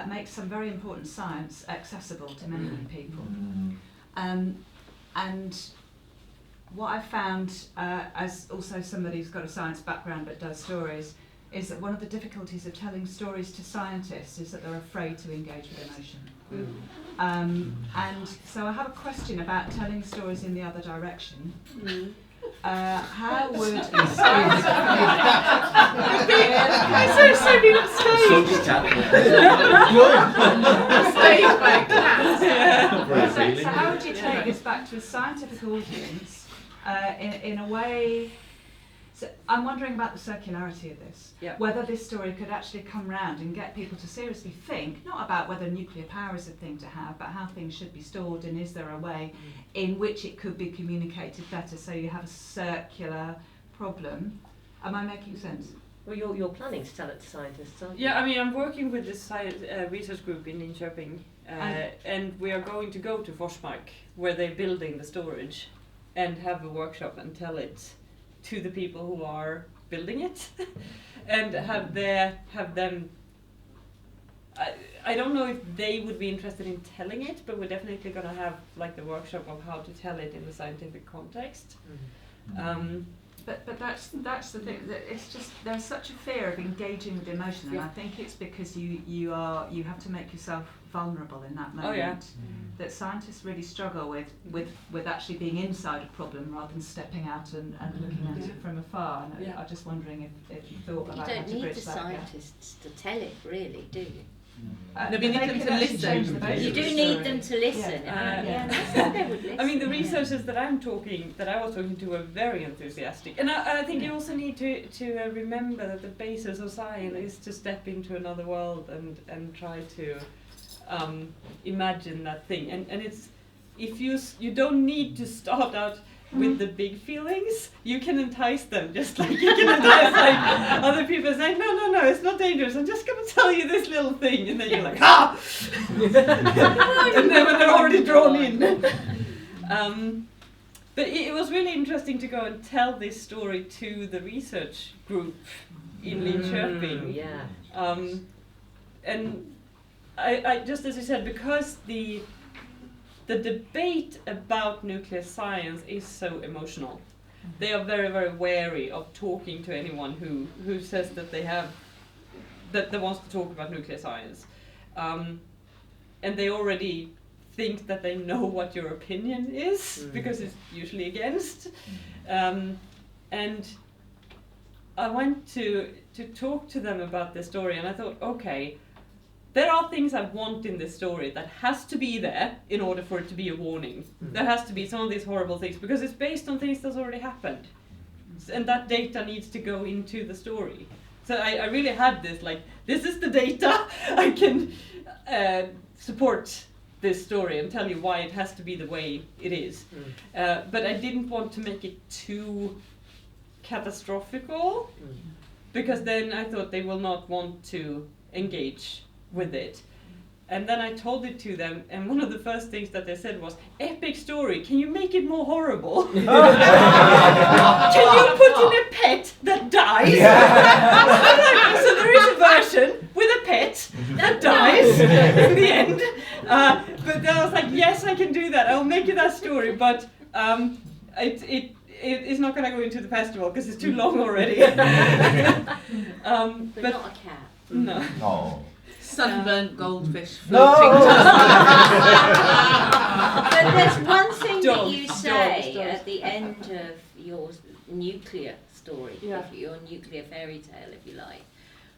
make some very important science accessible to many, many people. And what I found, as also somebody who's got a science background but does stories, is that one of the difficulties of telling stories to scientists is that they're afraid to engage with emotion. And so I have a question about telling stories in the other direction. How would a science so how would you take this back to a scientific audience in a way? So I'm wondering about the circularity of this. Yeah. Whether this story could actually come round and get people to seriously think, not about whether nuclear power is a thing to have, but how things should be stored, and is there a way in which it could be communicated better so you have a circular problem. Am I making sense? Well, you're planning to tell it to scientists, aren't you? Yeah, I mean, I'm working with this research group in Linköping, and we are going to go to Forsmark, where they're building the storage, and have a workshop and tell it to the people who are building it, and have them. I don't know if they would be interested in telling it, but we're definitely going to have like the workshop of how to tell it in the scientific context. But that's the thing, that it's just there's such a fear of engaging with emotion, and I think it's because you have to make yourself vulnerable in that moment. Oh, yeah. That scientists really struggle with actually being inside a problem rather than stepping out and looking at it from afar. And I'm just wondering if you thought You about how don't to need bridge the that gap. scientists to tell it, really, do you? No, but you need them to listen. You do need them to listen. Yeah. I think they would listen. I mean, the researchers that I was talking to were very enthusiastic, and I think you also need to remember that the basis of science is to step into another world and try to imagine that thing. And it's if you don't need to start out with the big feelings, you can entice them just like you can entice like other people saying, no, it's not dangerous, I'm just going to tell you this little thing, and then you're like, ah! And then when they're already drawn in. But it was really interesting to go and tell this story to the research group in Linköping. Yeah. And I just as you said, because the debate about nuclear science is so emotional, they are very, very wary of talking to anyone who says that that wants to talk about nuclear science, and they already think that they know what your opinion is because it's usually against. And I went to talk to them about the story, and I thought, okay, there are things I want in this story that has to be there in order for it to be a warning. There has to be some of these horrible things because it's based on things that's already happened. And that data needs to go into the story. So I really had this, like, this is the data, I can support this story and tell you why it has to be the way it is. But I didn't want to make it too catastrophical, because then I thought they will not want to engage with it. And then I told it to them, and one of the first things that they said was, "Epic story, can you make it more horrible? Can you put in a pet that dies?" So there is a version with a pet that dies in the end. But then I was like, yes, I can do that. I'll make you that story, but it is not going to go into the festival because it's too long already. But not a cat. No. Oh. Sunburnt goldfish floating. But there's one thing that Dogs, you say dogs. at the end of your nuclear story, Yeah. your nuclear fairy tale, if you like,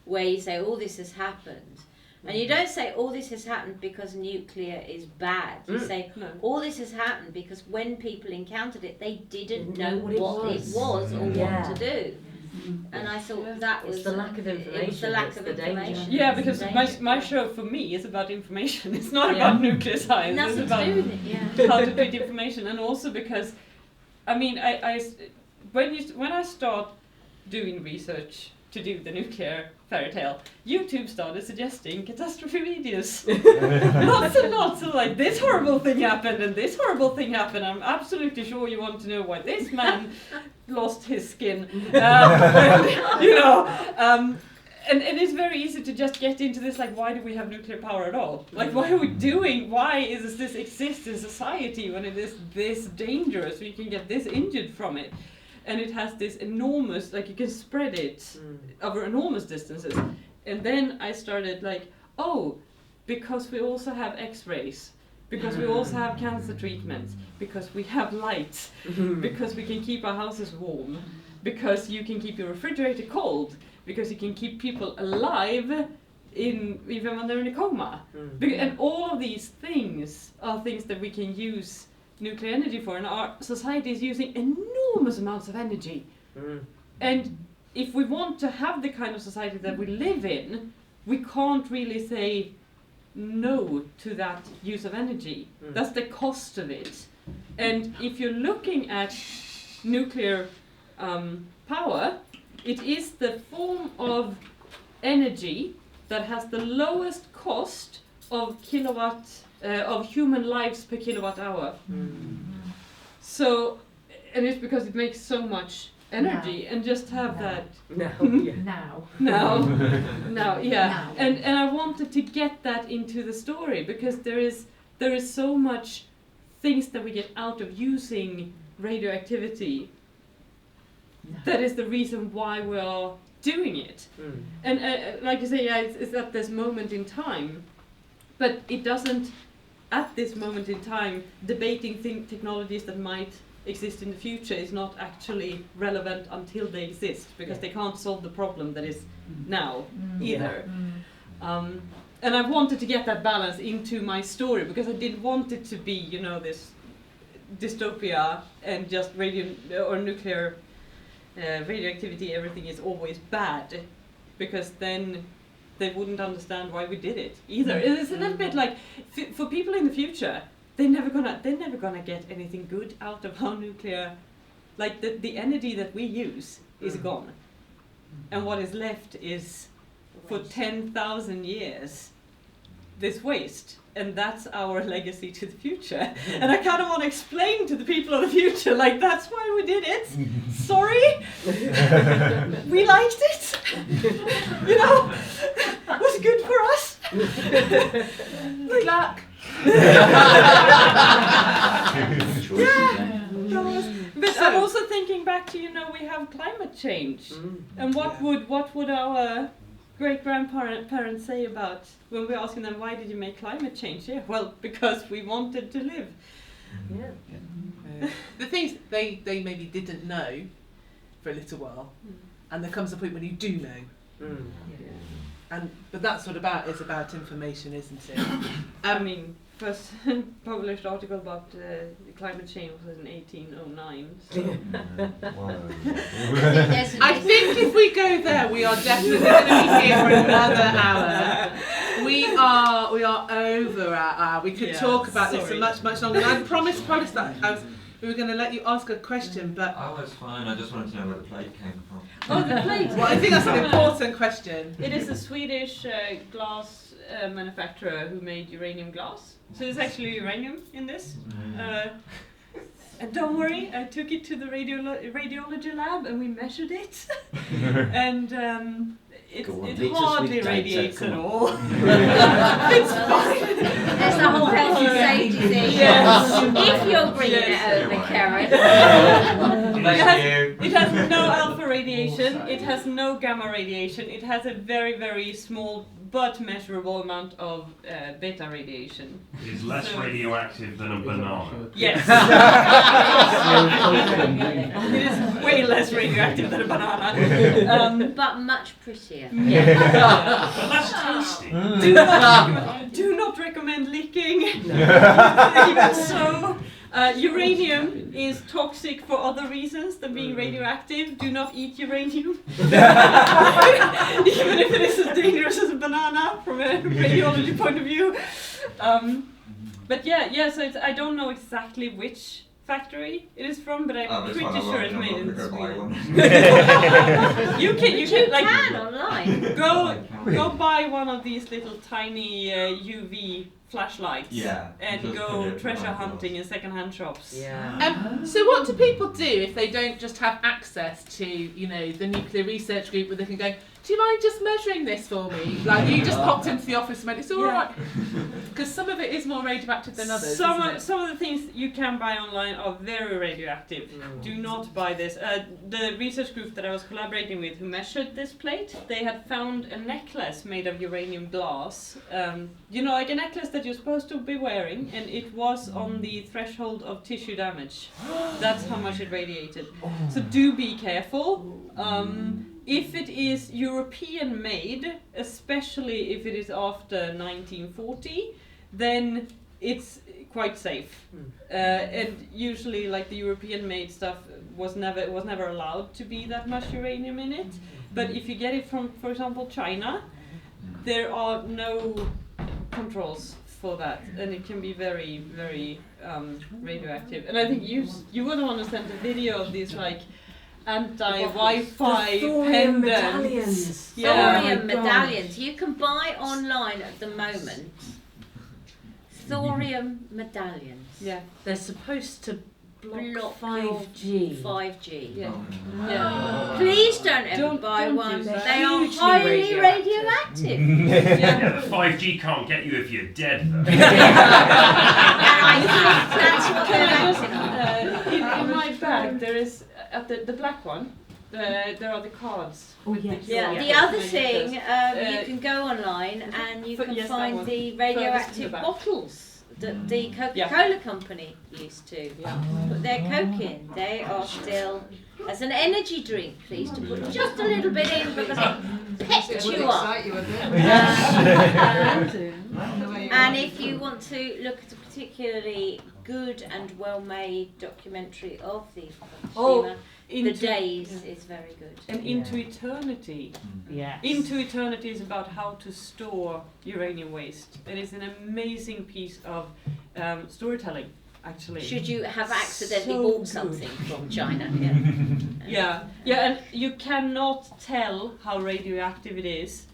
where you say all this has happened. And you don't say all this has happened because nuclear is bad. You say No. all this has happened because when people encountered it, they didn't know What it what it was. was or Yeah. what to do. And I thought that was It's the lack of It's the information lack that's of the danger. information. Yeah, It's the because danger. my show for me is about information. It's not Yeah. about nuclear science. Nothing It's to about do with it. Yeah. how to treat information, and also because, I mean, when I start doing research to do the nuclear fairy tale, YouTube started suggesting catastrophe videos. Lots and lots of like, this horrible thing happened and this horrible thing happened. I'm absolutely sure you want to know why this man lost his skin. You know, and it's very easy to just get into this, like, why do we have nuclear power at all? Like, why are we doing, why does this exist in society when it is this dangerous, we can get this injured from it? And it has this enormous, like, you can spread it over enormous distances. And then I started like, oh, because we also have X-rays, because we also have cancer treatments, because we have light, because we can keep our houses warm, because you can keep your refrigerator cold, because you can keep people alive even when they're in a coma. And all of these things are things that we can use nuclear energy for, and our society is using enormous amounts of energy. And if we want to have the kind of society that we live in, we can't really say no to that use of energy. That's the cost of it. And if you're looking at nuclear power, it is the form of energy that has the lowest cost of of human lives per kilowatt hour. So, and it's because it makes so much energy, and just have that now, yeah. And I wanted to get that into the story because there is so much things that we get out of using radioactivity. That is the reason why we are doing it. And like you say, yeah, it's at this moment in time, but it doesn't. At this moment in time, debating technologies that might exist in the future is not actually relevant until they exist, because they can't solve the problem that is now either. And I wanted to get that balance into my story because I didn't want it to be, you know, this dystopia and just nuclear radioactivity, everything is always bad, because then they wouldn't understand why we did it either. It's a little bit like for people in the future, they're never gonna get anything good out of our nuclear. Like the energy that we use is gone, and what is left is for 10,000 years this waste, and that's our legacy to the future. And I kind of want to explain to the people of the future, like, that's why we did it. Sorry, we liked it. You know, it was good for us. Good luck. But I'm also thinking back to, you know, we have climate change, and what would our great-grandparents say about when we're asking them, why did you make climate change? Yeah, well, because we wanted to live. The things they maybe didn't know for a little while, and there comes a point when you do know. But that's what it's about information, isn't it? I mean, first published article about climate change was in 1809. So. I think if we go there, we are definitely going to be here for another hour. We are over our hour. We could talk about this for much longer. And I promised that we were going to let you ask a question, but I was fine. I just wanted to know where the plate came from. Oh, the plate. Well, I think that's an important question. It is a Swedish glass manufacturer who made uranium glass. So there's actually uranium in this. And don't worry, I took it to the radiology lab and we measured it. And it hardly radiates at all. It's fine. There's the whole health and safety thing. Yes. If you're bringing it over, Karen. It has no alpha radiation, it has no gamma radiation, it has a very, very small but measurable amount of beta radiation. It is less radioactive than a banana. Yes. It is way less radioactive than a banana. But much prettier. But less tasty. Do not recommend licking. Even so. Uranium is toxic for other reasons than being radioactive. Do not eat uranium. Even if it is as dangerous as a banana from a radiology point of view. But so I don't know exactly which factory it is from, but I'm pretty sure it's made in Sweden. You can online. Go buy one of these little tiny UV flashlights and go treasure hunting in second-hand shops. So what do people do if they don't just have access to, the nuclear research group where they can go, do you mind just measuring this for me? Like you just popped into the office and went, it's all right. Because some of it is more radioactive than others. Some of the things you can buy online are very radioactive. Do not buy this. The research group that I was collaborating with who measured this plate, they had found a necklace made of uranium glass. Like a necklace that you're supposed to be wearing, and it was on the threshold of tissue damage. That's how much it radiated. So do be careful. If it is European made, especially if it is after 1940, then it's quite safe. And usually, like the European made stuff was never allowed to be that much uranium in it. But if you get it from, for example, China, there are no controls for that, and it can be very, very radioactive. And I think you would want to send a video of these like anti-Wi-Fi thorium pendants. medallions. Thorium medallions. You can buy online at the moment. Thorium medallions. Yeah, they're supposed to block 5G. 5G. Yeah. Please don't ever buy one. They They are highly radioactive. 5G can't get you if you're dead, though. And I think that's what they're acting on. In my bag, there is at the black one. There are the cards. Oh yes. Yeah. The other thing, you can go online and you can find the radioactive bottles that the Coca-Cola company used to put their Coke in. They are still, as an energy drink, please, to put just a little bit in because it peps you up. And if you want to look at a particularly good and well-made documentary of the Fukushima, The Days is very good. And Into Eternity. Yes. Into Eternity is about how to store uranium waste. It is an amazing piece of storytelling, actually. Should you have accidentally So bought good. something from China? Yeah, and you cannot tell how radioactive it is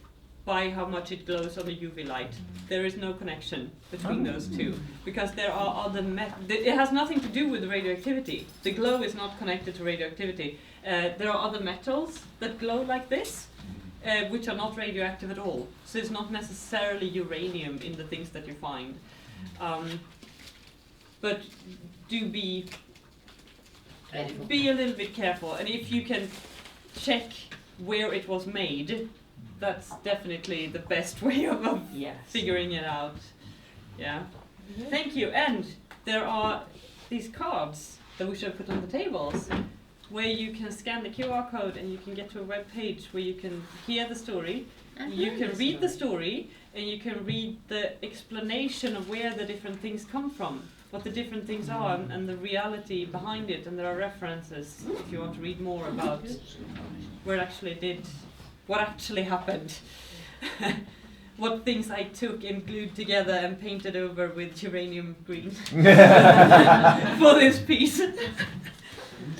by how much it glows on the UV light. There is no connection between those two, because there are other it has nothing to do with the radioactivity. The glow is not connected to radioactivity. There are other metals that glow like this, which are not radioactive at all. So it's not necessarily uranium in the things that you find. But do be a little bit careful, and if you can check where it was made, that's definitely the best way of figuring it out. Yeah. Thank you. And there are these cards that we should put on the tables, where you can scan the QR code and you can get to a web page where you can hear the story, you can read the story, and you can read the explanation of where the different things come from, what the different things are, and the reality behind it. And there are references if you want to read more about where it actually did. What actually happened? What things I took and glued together and painted over with uranium green for this piece.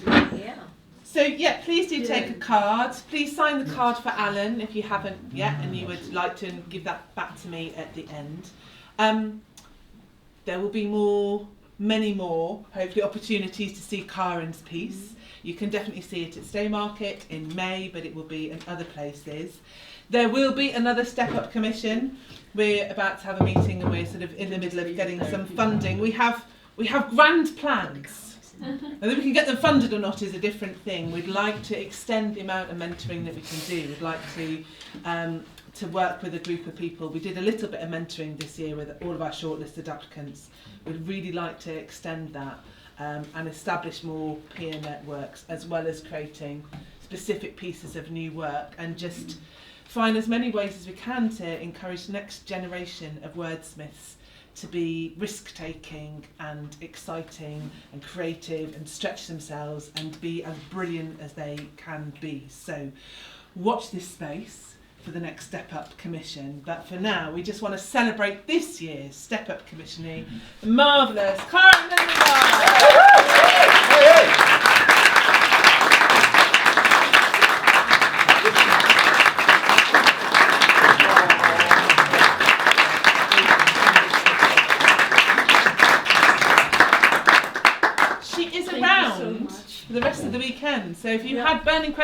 Yeah. So yeah, please do take a card. Please sign the card for Alan if you haven't yet and you would like to, and give that back to me at the end. There will be many more, hopefully, opportunities to see Karin's piece. You can definitely see it at Staymarket in May, but it will be in other places. There will be another Step Up Commission. We're about to have a meeting and we're sort of in the middle of getting some funding. We have grand plans. Whether we can get them funded or not is a different thing. We'd like to extend the amount of mentoring that we can do. We'd like to work with a group of people. We did a little bit of mentoring this year with all of our shortlisted applicants. We'd really like to extend that and establish more peer networks, as well as creating specific pieces of new work, and just find as many ways as we can to encourage the next generation of wordsmiths to be risk-taking and exciting and creative and stretch themselves and be as brilliant as they can be. So watch this space for the next Step Up Commission. But for now, we just want to celebrate this year's Step Up Commissioning. Marvellous Karin Lundengård! For the rest of the weekend. So if you had burning questions